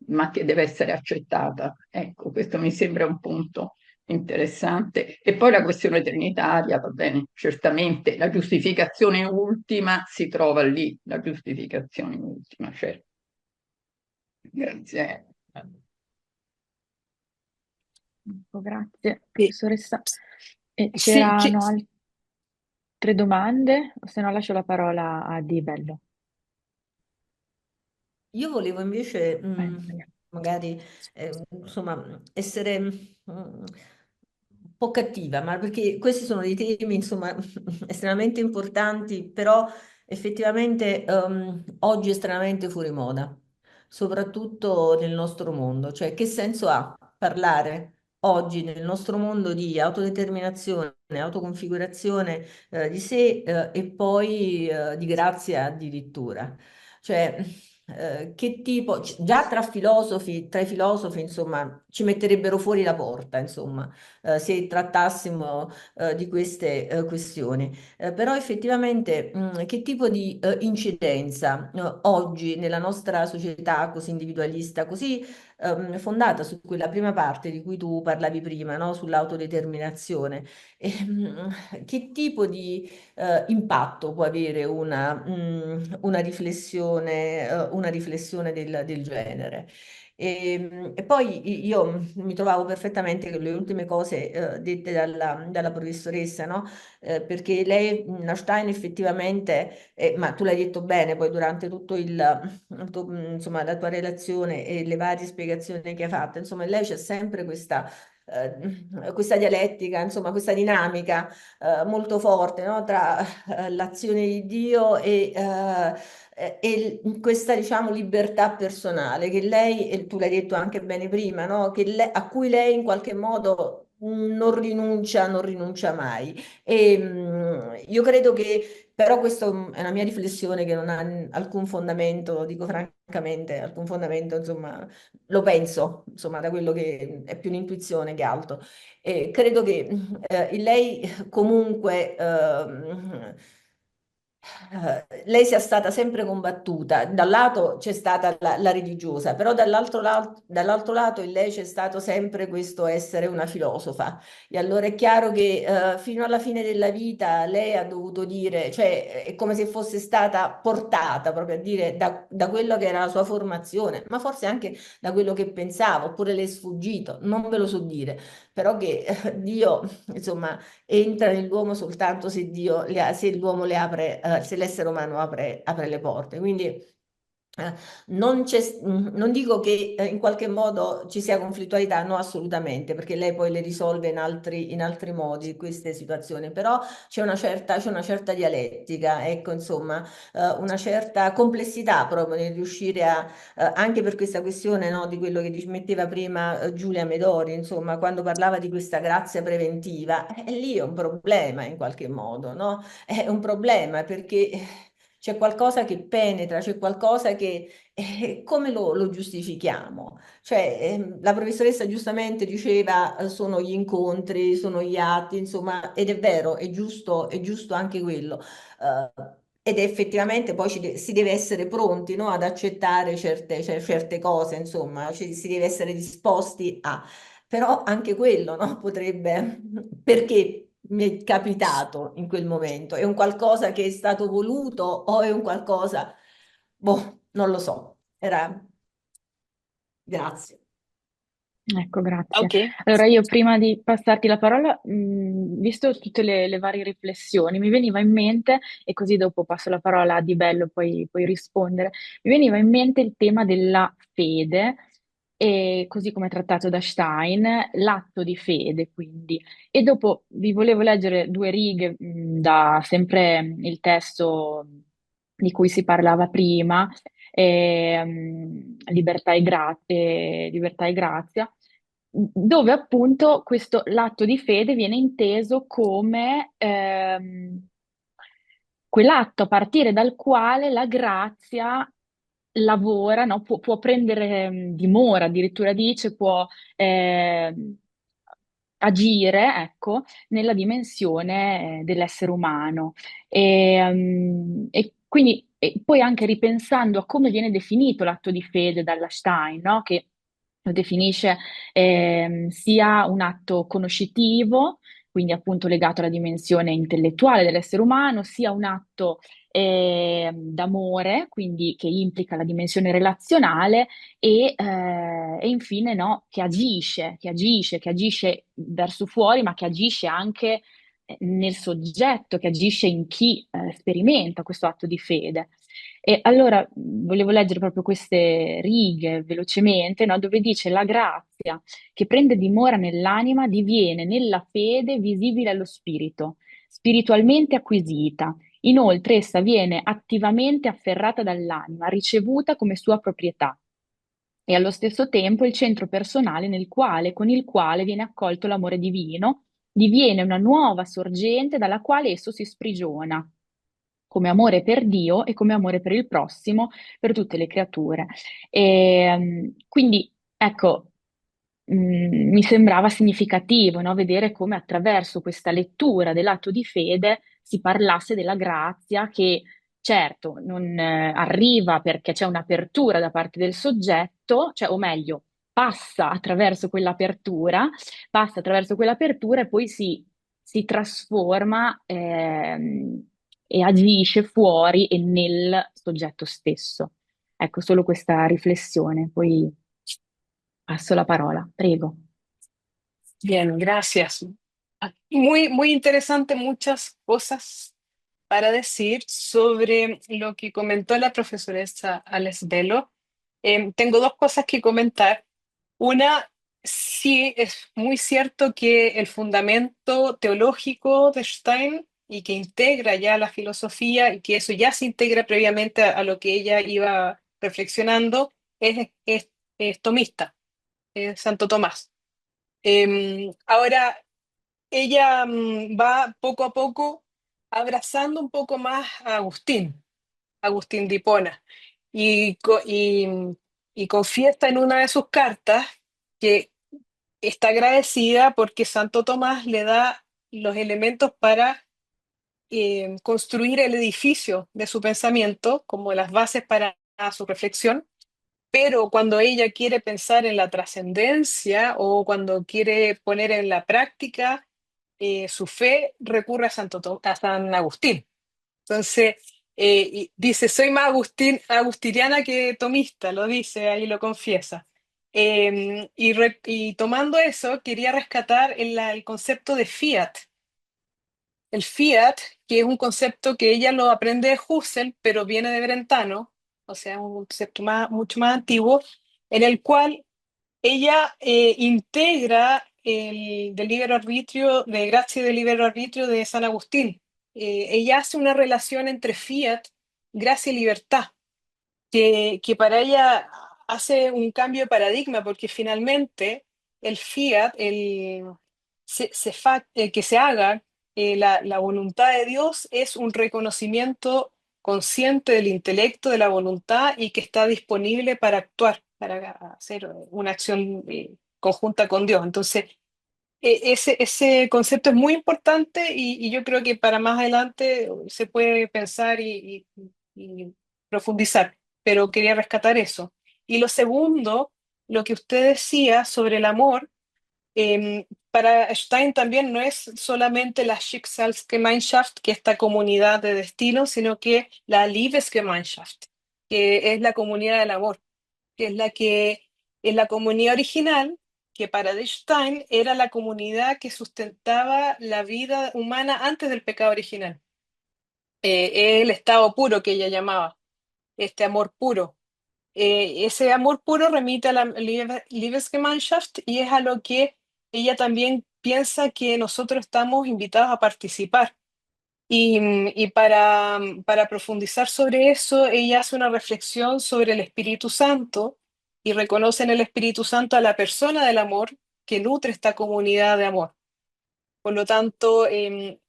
H: ma che deve essere accettata. Ecco, questo mi sembra un punto interessante. E poi la questione trinitaria, va bene, certamente la giustificazione ultima si trova lì, la giustificazione ultima, certo. Grazie.
A: Grazie,
B: Sì,
A: professoressa. E
B: sì,
A: c'erano altre domande? O se no lascio la parola a Di Bello.
C: Io volevo invece
A: Maria.
C: magari insomma essere un po' cattiva, ma perché questi sono dei temi insomma estremamente importanti, però effettivamente oggi estremamente fuori moda, soprattutto nel nostro mondo. Cioè, che senso ha parlare oggi nel nostro mondo di autodeterminazione, autoconfigurazione di sé e poi di grazia addirittura? Cioè, che tipo, già tra i filosofi, insomma, ci metterebbero fuori la porta, insomma, se trattassimo di queste questioni. Però effettivamente, che tipo di incidenza oggi nella nostra società così individualista, così fondata su quella prima parte di cui tu parlavi prima, no? Sull'autodeterminazione, che tipo di impatto può avere una riflessione del genere. E poi io mi trovavo perfettamente con le ultime cose dette dalla professoressa, no? Perché lei, Stein, effettivamente, ma tu l'hai detto bene poi durante insomma, la tua relazione e le varie spiegazioni che hai fatto, insomma, lei c'è sempre questa dialettica, insomma, questa dinamica molto forte, no? Tra l'azione di Dio e questa, diciamo, libertà personale che lei, e tu l'hai detto anche bene prima, no? A cui lei in qualche modo non rinuncia mai. Io credo che, però, questa è una mia riflessione che non ha alcun fondamento, dico francamente, alcun fondamento, insomma, lo penso, insomma, da quello che è più un'intuizione che altro. E credo che lei comunque lei sia stata sempre combattuta. Da un lato c'è stata la religiosa, però dall'altro lato in lei c'è stato sempre questo essere una filosofa. E allora è chiaro che fino alla fine della vita lei ha dovuto dire, cioè è come se fosse stata portata proprio a dire da quello che era la sua formazione, ma forse anche da quello che pensava, oppure le è sfuggito, non ve lo so dire, però che Dio, insomma, entra nell'uomo soltanto se se l'uomo le apre, se l'essere umano apre le porte. Quindi non dico che in qualche modo ci sia conflittualità, no, assolutamente, perché lei poi le risolve in altri modi queste situazioni, però c'è una certa dialettica, ecco, insomma, una certa complessità proprio nel riuscire anche per questa questione, no, di quello che metteva prima Giulia Medori, insomma, quando parlava di questa grazia preventiva, lì è un problema in qualche modo, no? È un problema perché c'è qualcosa che penetra, c'è qualcosa che come lo giustifichiamo? Cioè, la professoressa giustamente diceva sono gli incontri, sono gli atti, insomma, ed è vero, è giusto anche quello. Ed effettivamente poi si deve essere pronti, no, ad accettare certe cose, insomma, si deve essere disposti a. Però anche quello, no, potrebbe, perché mi è capitato in quel momento? È un qualcosa che è stato voluto o è un qualcosa, boh, non lo so. Grazie.
A: Ecco, grazie.
B: ok.
A: Allora io prima di passarti la parola, visto tutte le varie riflessioni, mi veniva in mente, e così dopo passo la parola a Di Bello, poi puoi rispondere, mi veniva in mente il tema della fede, e così come trattato da Stein, l'atto di fede, quindi. E dopo vi volevo leggere due righe, da sempre il testo di cui si parlava prima, Libertà e Grazia, dove appunto questo l'atto di fede viene inteso come quell'atto a partire dal quale la grazia lavora, no? Può prendere dimora, addirittura dice, può agire, ecco, nella dimensione dell'essere umano. E quindi poi anche ripensando a come viene definito l'atto di fede dalla Stein, no? Che lo definisce sia un atto conoscitivo, quindi appunto legato alla dimensione intellettuale dell'essere umano, sia un atto d'amore, quindi che implica la dimensione relazionale e infine no, che agisce verso fuori, ma che agisce anche nel soggetto, che agisce in chi sperimenta questo atto di fede. E allora volevo leggere proprio queste righe velocemente, no, dove dice la grazia che prende dimora nell'anima diviene nella fede visibile allo spirito, spiritualmente acquisita. Inoltre essa viene attivamente afferrata dall'anima, ricevuta come sua proprietà e allo stesso tempo il centro personale con il quale viene accolto l'amore divino, diviene una nuova sorgente dalla quale esso si sprigiona, come amore per Dio e come amore per il prossimo, per tutte le creature. Quindi, ecco, mi sembrava significativo, no, vedere come attraverso questa lettura dell'atto di fede si parlasse della grazia che certo, non arriva perché c'è un'apertura da parte del soggetto, cioè, o meglio, passa attraverso quell'apertura e poi si trasforma e agisce fuori e nel soggetto stesso. Ecco, solo questa riflessione, poi passo la parola, prego.
B: Bien, gracias. Muy, muy interesante, muchas cosas para decir sobre lo que comentó la profesora Alex Velo. Tengo dos cosas que comentar. Una, sí, es muy cierto que el fundamento teológico de Stein y que integra ya la filosofía y que eso ya se integra previamente a lo que ella iba reflexionando, es tomista, es Santo Tomás. Ahora, ella va poco a poco abrazando un poco más a Agustín de Hipona, y confiesa en una de sus cartas que está agradecida porque Santo Tomás le da los elementos para construir el edificio de su pensamiento, como las bases para su reflexión, pero cuando ella quiere pensar en la trascendencia o cuando quiere poner en la práctica su fe, recurre a San Agustín. Entonces, y dice, soy más agustiniana que tomista, lo dice, ahí lo confiesa. Y tomando eso, quería rescatar el concepto de fiat. El fiat, que es un concepto que ella lo aprende de Husserl, pero viene de Brentano, o sea, es un concepto mucho más antiguo, en el cual ella integra el del libero arbitrio, de gracia y del libero arbitrio de San Agustín. Ella hace una relación entre fiat, gracia y libertad, que para ella hace un cambio de paradigma, porque finalmente el fiat, que se haga la voluntad de Dios es un reconocimiento consciente del intelecto, de la voluntad y que está disponible para actuar, para hacer una acción conjunta con Dios. Entonces, ese concepto es muy importante y yo creo que para más adelante se puede pensar y profundizar, pero quería rescatar eso. Y lo segundo, lo que usted decía sobre el amor, para Stein también no es solamente la Schicksalsgemeinschaft, que es esta comunidad de destino, sino que la Liebesgemeinschaft, que es la comunidad del amor, que es la comunidad original, que para Stein era la comunidad que sustentaba la vida humana antes del pecado original. Es el estado puro que ella llamaba, este amor puro. Ese amor puro remite a la Liebesgemeinschaft y es a lo que ella también piensa que nosotros estamos invitados a participar. Y para profundizar sobre eso, ella hace una reflexión sobre el Espíritu Santo y reconoce en el Espíritu Santo a la persona del amor que nutre esta comunidad de amor. Por lo tanto,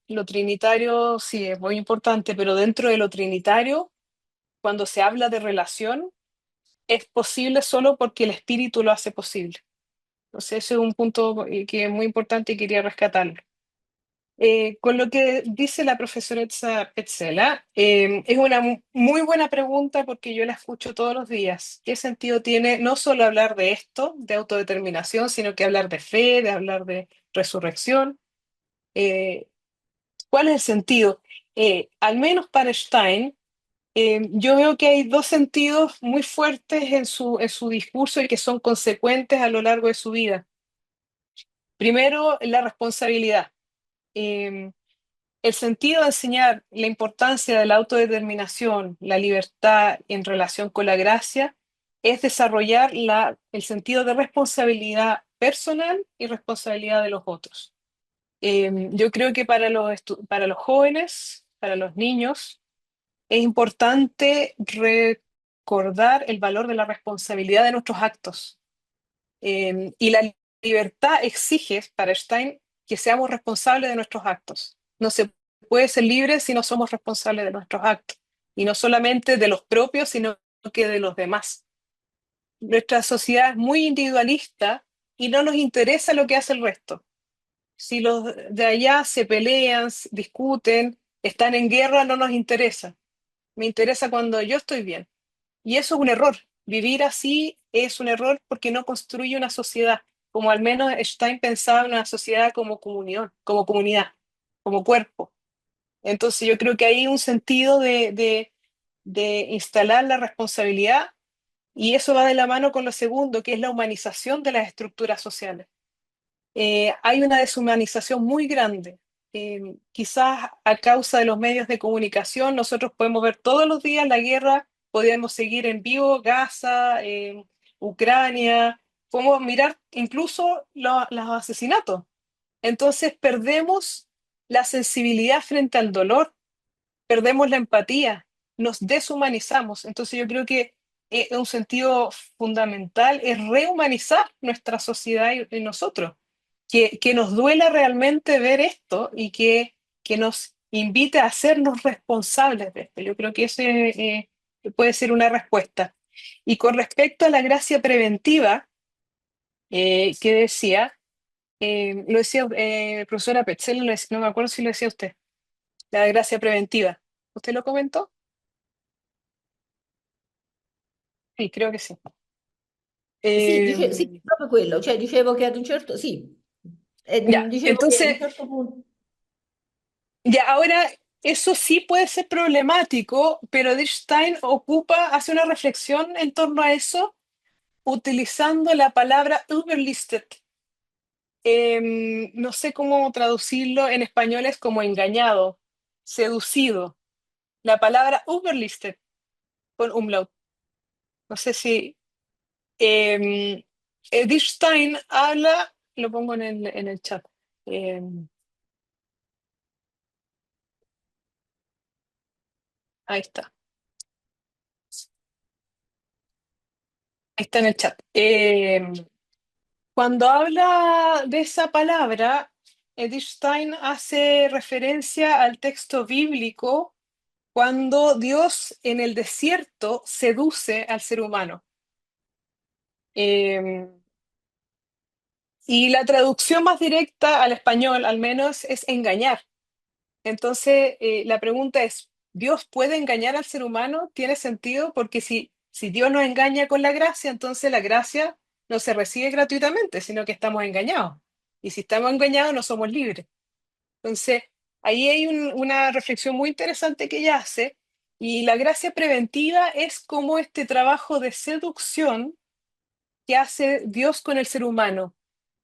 B: lo trinitario sí es muy importante, pero dentro de lo trinitario, cuando se habla de relación, es posible solo porque el Espíritu lo hace posible. Entonces, ese es un punto que es muy importante y quería rescatarlo. Con lo que dice la profesora Petzela, es una muy buena pregunta porque yo la escucho todos los días. ¿Qué sentido tiene no solo hablar de esto, de autodeterminación, sino que hablar de fe, de hablar de resurrección? Eh, ¿Cuál es el sentido? Al menos para Stein, yo veo que hay dos sentidos muy fuertes en su discurso y que son consecuentes a lo largo de su vida. Primero, la responsabilidad. Eh, el sentido de enseñar la importancia de la autodeterminación, la libertad en relación con la gracia, es desarrollar el sentido de responsabilidad personal y responsabilidad de los otros. Yo creo que para los jóvenes, para los niños, es importante recordar el valor de la responsabilidad de nuestros actos. Y la libertad exige, para Stein, que seamos responsables de nuestros actos. No se puede ser libre si no somos responsables de nuestros actos. Y no solamente de los propios, sino que de los demás. Nuestra sociedad es muy individualista y no nos interesa lo que hace el resto. Si los de allá se pelean, discuten, están en guerra, no nos interesa. Me interesa cuando yo estoy bien. Y eso es un error. Vivir así es un error porque no construye una sociedad, como al menos Stein pensaba en una sociedad como comunión, como comunidad, como cuerpo. Entonces yo creo que hay un sentido de instalar la responsabilidad y eso va de la mano con lo segundo, que es la humanización de las estructuras sociales. Hay una deshumanización muy grande. Quizás a causa de los medios de comunicación, nosotros podemos ver todos los días la guerra, podemos seguir en vivo Gaza, Ucrania, podemos mirar incluso los asesinatos. Entonces perdemos la sensibilidad frente al dolor, perdemos la empatía, nos deshumanizamos. Entonces yo creo que un sentido fundamental es rehumanizar nuestra sociedad y nosotros, que nos duela realmente ver esto y que nos invite a hacernos responsables de esto. Yo creo que ese puede ser una respuesta. Y con respecto a la gracia preventiva, que decía, lo decía profesora Petzl, no me acuerdo si lo decía usted, la gracia preventiva. ¿Usted lo comentó? Sí, creo que sí.
C: Sì, proprio quello, cioè dicevo che ad un certo, sì,
B: Ya,
C: dicevo che ad un
B: entonces,
C: certo punto,
B: ya ahora eso sí puede ser problemático, pero Stein hace una reflexión en torno a eso utilizando la palabra überlistet. No sé cómo traducirlo en español, es como engañado, seducido. La palabra überlistet con umlaut. No sé si Edith Stein habla, lo pongo en el chat. Ahí está. Ahí está en el chat. Cuando habla de esa palabra, Edith Stein hace referencia al texto bíblico cuando Dios en el desierto seduce al ser humano. Eh, y la traducción más directa al español, al menos, es engañar. Entonces, la pregunta es, ¿Dios puede engañar al ser humano? ¿Tiene sentido? Porque si Dios nos engaña con la gracia, entonces la gracia no se recibe gratuitamente, sino que estamos engañados. Y si estamos engañados, no somos libres. Entonces, ahí hay una reflexión muy interesante que ella hace. Y la gracia preventiva es como este trabajo de seducción que hace Dios con el ser humano.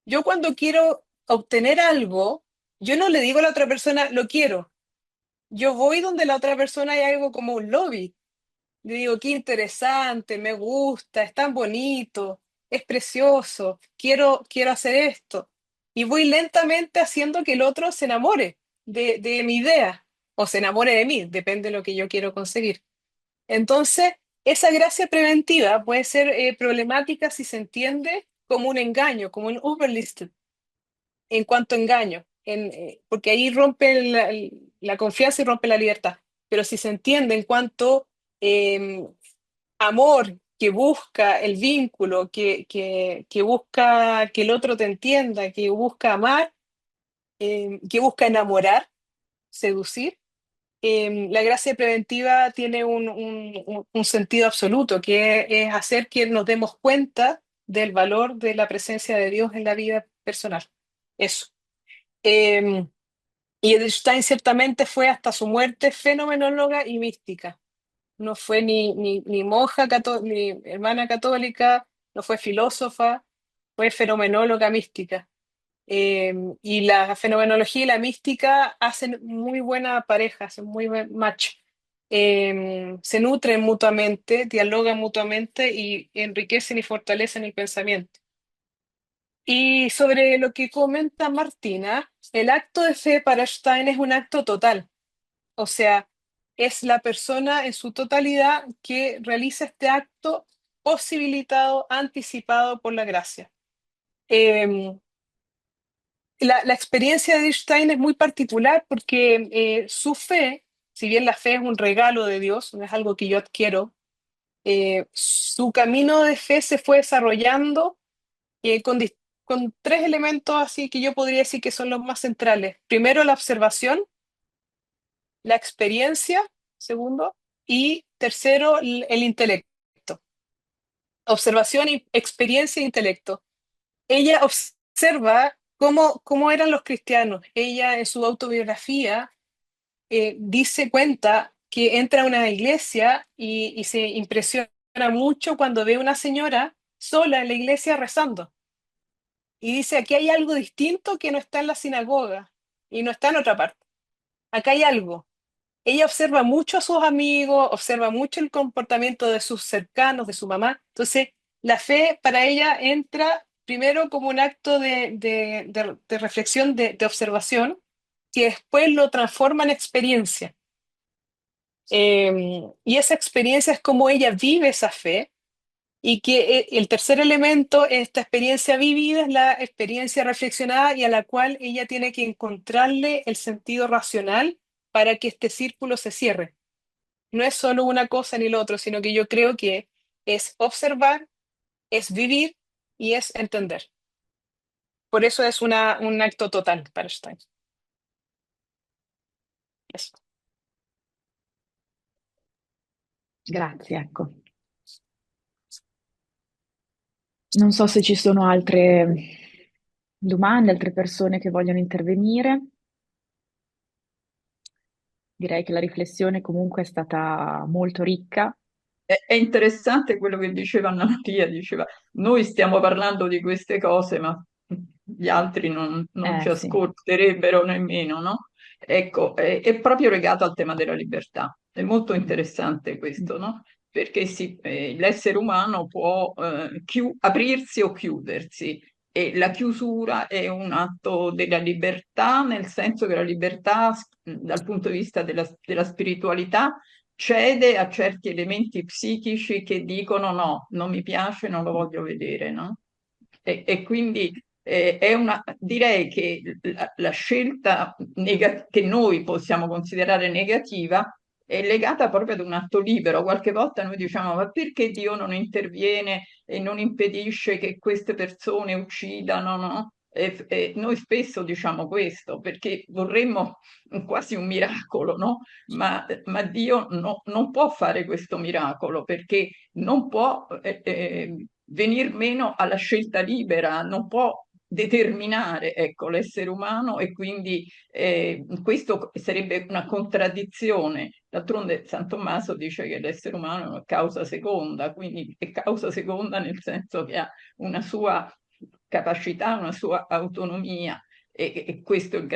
B: Yo cuando quiero obtener algo, yo no le digo a la otra persona, lo quiero. Yo voy donde la otra persona hay algo como un lobby. Le digo, qué interesante, me gusta, es tan bonito, es precioso, quiero hacer esto. Y voy lentamente haciendo que el otro se enamore de mi idea o se enamore de mí, depende de lo que yo quiero conseguir. Entonces, esa gracia preventiva puede ser problemática si se entiende como un engaño, como un overlisted en cuanto a engaño, porque ahí rompe la confianza y rompe la libertad. Pero si se entiende en cuanto amor que busca el vínculo, que busca que el otro te entienda, que busca amar, que busca enamorar, seducir. La gracia preventiva tiene un sentido absoluto, que es hacer que nos demos cuenta del valor de la presencia de Dios en la vida personal. Eso. Eh, y Edith Stein ciertamente fue hasta su muerte fenomenóloga y mística. No fue ni monja, ni hermana católica, no fue filósofa, fue fenomenóloga mística. Y la fenomenología y la mística hacen muy buena pareja, hacen muy buen match. Se nutren mutuamente, dialogan mutuamente y enriquecen y fortalecen el pensamiento. Y sobre lo que comenta Martina, el acto de fe para Stein es un acto total, o sea, es la persona en su totalidad que realiza este acto posibilitado, anticipado por la gracia. Eh, la experiencia de Stein es muy particular porque su fe, si bien la fe es un regalo de Dios, no es algo que yo adquiero, su camino de fe se fue desarrollando con tres elementos así que yo podría decir que son los más centrales. Primero, la observación, la experiencia, segundo, y tercero, el intelecto. Observación, experiencia e intelecto. Ella observa cómo eran los cristianos. Ella en su autobiografía cuenta que entra a una iglesia y se impresiona mucho cuando ve a una señora sola en la iglesia rezando. Y dice, aquí hay algo distinto que no está en la sinagoga y no está en otra parte. Acá hay algo. Ella observa mucho a sus amigos, observa mucho el comportamiento de sus cercanos, de su mamá. Entonces, la fe para ella entra primero como un acto de reflexión, de observación, que después lo transforma en experiencia. Y esa experiencia es como ella vive esa fe, y que el tercer elemento, esta experiencia vivida, es la experiencia reflexionada y a la cual ella tiene que encontrarle el sentido racional para que este círculo se cierre. No es solo una cosa ni lo otro, sino que yo creo que es observar, es vivir y es entender. Por eso es un acto total para Stein. Eso.
A: Grazie, ecco. Non so se ci sono altre domande, altre persone che vogliono intervenire. Direi che la riflessione comunque è stata molto ricca.
H: È interessante quello che diceva Anna Maria, diceva, noi stiamo parlando di queste cose, ma gli altri non ci
A: Sì.
H: ascolterebbero nemmeno, no? Ecco, è proprio legato al tema della libertà. È molto interessante questo, no? Perché l'essere umano può aprirsi o chiudersi, e la chiusura è un atto della libertà, nel senso che la libertà, dal punto di vista della spiritualità, cede a certi elementi psichici che dicono no, non mi piace, non lo voglio vedere, no? E quindi direi che la scelta che noi possiamo considerare negativa è legata proprio ad un atto libero. Qualche volta noi diciamo, ma perché Dio non interviene e non impedisce che queste persone uccidano, no? E noi spesso diciamo questo perché vorremmo quasi un miracolo, no? Ma Dio non può fare questo miracolo perché non può venir meno alla scelta libera, non può determinare, ecco, l'essere umano, e quindi questo sarebbe una contraddizione. D'altronde San Tommaso dice che l'essere umano è una causa seconda, quindi è causa seconda nel senso che ha una sua capacità, una sua autonomia, e questo è il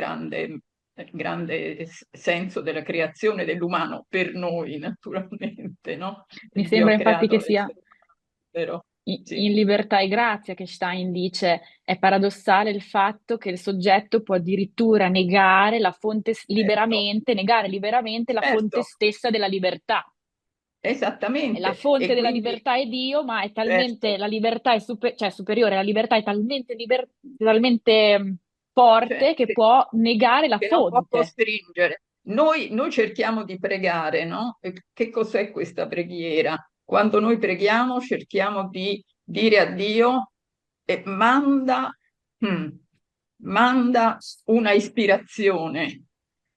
H: grande senso della creazione dell'umano per noi, naturalmente, no?
A: Mi
H: Dio
A: sembra
H: ha
A: infatti
H: creato
A: che sia
H: l'essere umano,
A: in
H: sì.
A: Libertà e Grazia che Stein dice è paradossale il fatto che il soggetto può addirittura negare la fonte
H: Certo,
A: negare liberamente la fonte
H: certo,
A: stessa della libertà. E la
H: esattamente.
A: fonte
H: E
A: della
H: quindi,
A: libertà è Dio, ma è talmente,
H: certo,
A: la libertà è cioè superiore, la libertà è talmente, talmente forte che
H: che
A: può negare la
H: che non può
A: fonte.
H: costringere. Noi cerchiamo di pregare, no? E che cos'è questa preghiera? Quando noi preghiamo cerchiamo di dire a Dio, manda, mm, manda una ispirazione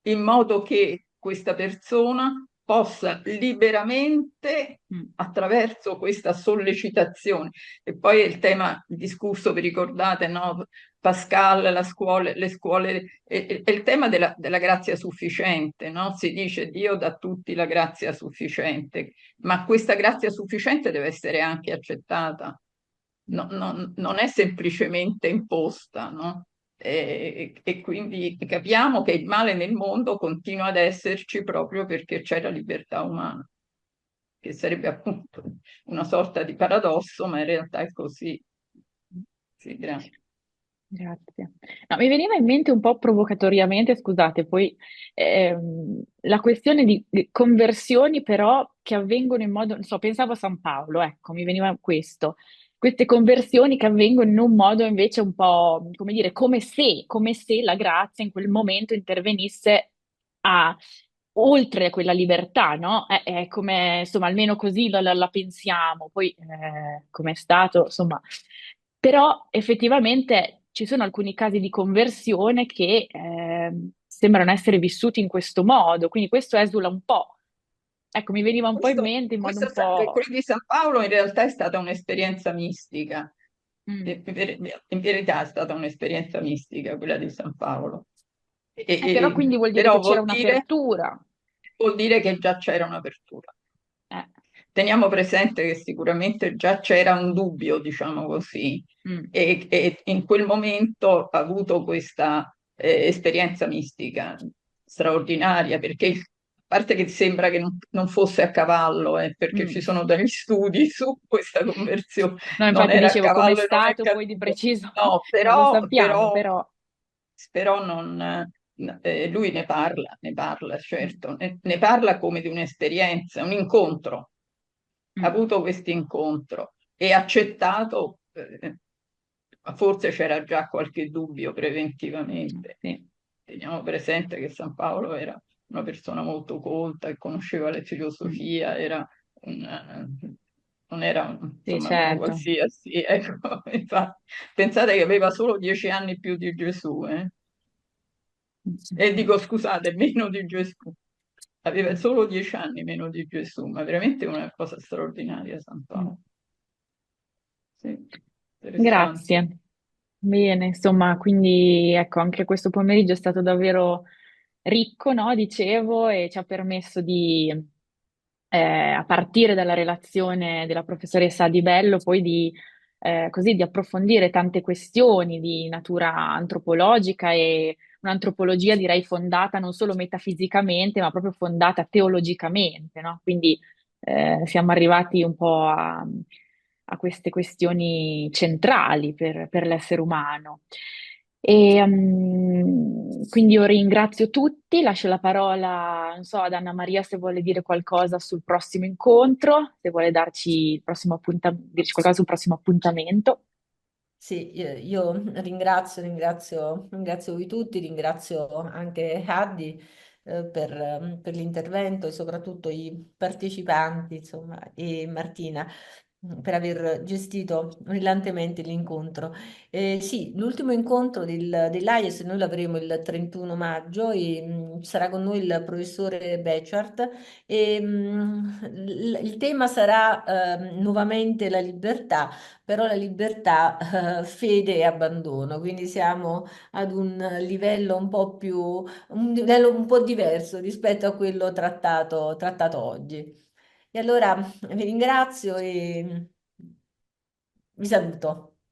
H: in modo che questa persona possa liberamente, attraverso questa sollecitazione, e poi è il tema, il discorso, vi ricordate, no? Pascal, le scuole, è il tema della grazia sufficiente, no? Si dice Dio dà a tutti la grazia sufficiente, ma questa grazia sufficiente deve essere anche accettata, non è semplicemente imposta, no? E quindi capiamo che il male nel mondo continua ad esserci proprio perché c'è la libertà umana, che sarebbe appunto una sorta di paradosso, ma in realtà è così. Sì, grazie.
A: Grazie. No, mi veniva in mente un po' provocatoriamente, scusate, poi la questione di conversioni però che avvengono in modo, non so, pensavo a San Paolo, ecco, mi veniva questo, queste conversioni che avvengono in un modo invece un po', come dire, come se la grazia in quel momento intervenisse a, oltre quella libertà, no? È come, insomma, almeno così la pensiamo, poi come è stato, insomma, però effettivamente ci sono alcuni casi di conversione che sembrano essere vissuti in questo modo, quindi questo esula un po'. Ecco, mi veniva un po' in mente in modo un po'.
H: Quello di San Paolo in realtà è stata un'esperienza mistica.
A: Mm.
H: In verità è stata un'esperienza mistica quella di San Paolo.
A: Però quindi vuol dire che
H: Però
A: c'era un'apertura.
H: vuol dire che già c'era un'apertura.
A: Eh,
H: Teniamo presente che sicuramente già c'era un dubbio, diciamo così,
A: mm,
H: e in quel momento ha avuto questa esperienza mistica straordinaria, perché a parte che sembra che non fosse a cavallo, perché ci
A: mm.
H: sono degli studi su questa conversione,
A: No,
H: non
A: infatti
H: era a
A: dicevo come è
H: cavallo e non è
A: stato poi di
H: caduto,
A: preciso,
H: no,
A: non lo
H: però,
A: sappiamo, però.
H: però non, lui ne parla,
A: Mm,
H: certo, ne parla come di un'esperienza, un incontro, ha
A: mm,
H: avuto questo incontro e ha accettato, forse c'era già qualche dubbio preventivamente.
A: sì,
H: Teniamo presente che San Paolo era una persona molto colta, che conosceva la
A: mm,
H: filosofia, era non era
A: sì,
H: insomma uno
A: certo.
H: qualsiasi, ecco, infatti, pensate che aveva solo 10 anni più di Gesù, e dico scusate, meno di Gesù. Aveva solo 10 anni meno di Gesù, ma veramente una cosa straordinaria San
A: Mm.
H: Paolo. Sì, interessante.
A: Grazie. Bene, insomma, quindi ecco, anche questo pomeriggio è stato davvero ricco, no? Dicevo, e ci ha permesso di, a partire dalla relazione della professoressa Di Bello, poi così, di approfondire tante questioni di natura antropologica e un'antropologia direi fondata non solo metafisicamente, ma proprio fondata teologicamente, no? Quindi siamo arrivati un po' a queste questioni centrali per l'essere umano. E, quindi io ringrazio tutti, lascio la parola, non so, ad Anna Maria se vuole dire qualcosa sul prossimo incontro, se vuole darci dirci qualcosa sul prossimo appuntamento.
C: Sì, io ringrazio voi tutti, ringrazio anche Haddi per l'intervento e soprattutto i partecipanti, insomma, e Martina per aver gestito brillantemente l'incontro. Sì, l'ultimo incontro dell'AIES noi l'avremo il 31 maggio e sarà con noi il professore Becciart e il tema sarà nuovamente la libertà, però la libertà, fede e abbandono, quindi siamo ad un livello un livello un po' diverso rispetto a quello trattato oggi. E allora vi ringrazio e vi saluto.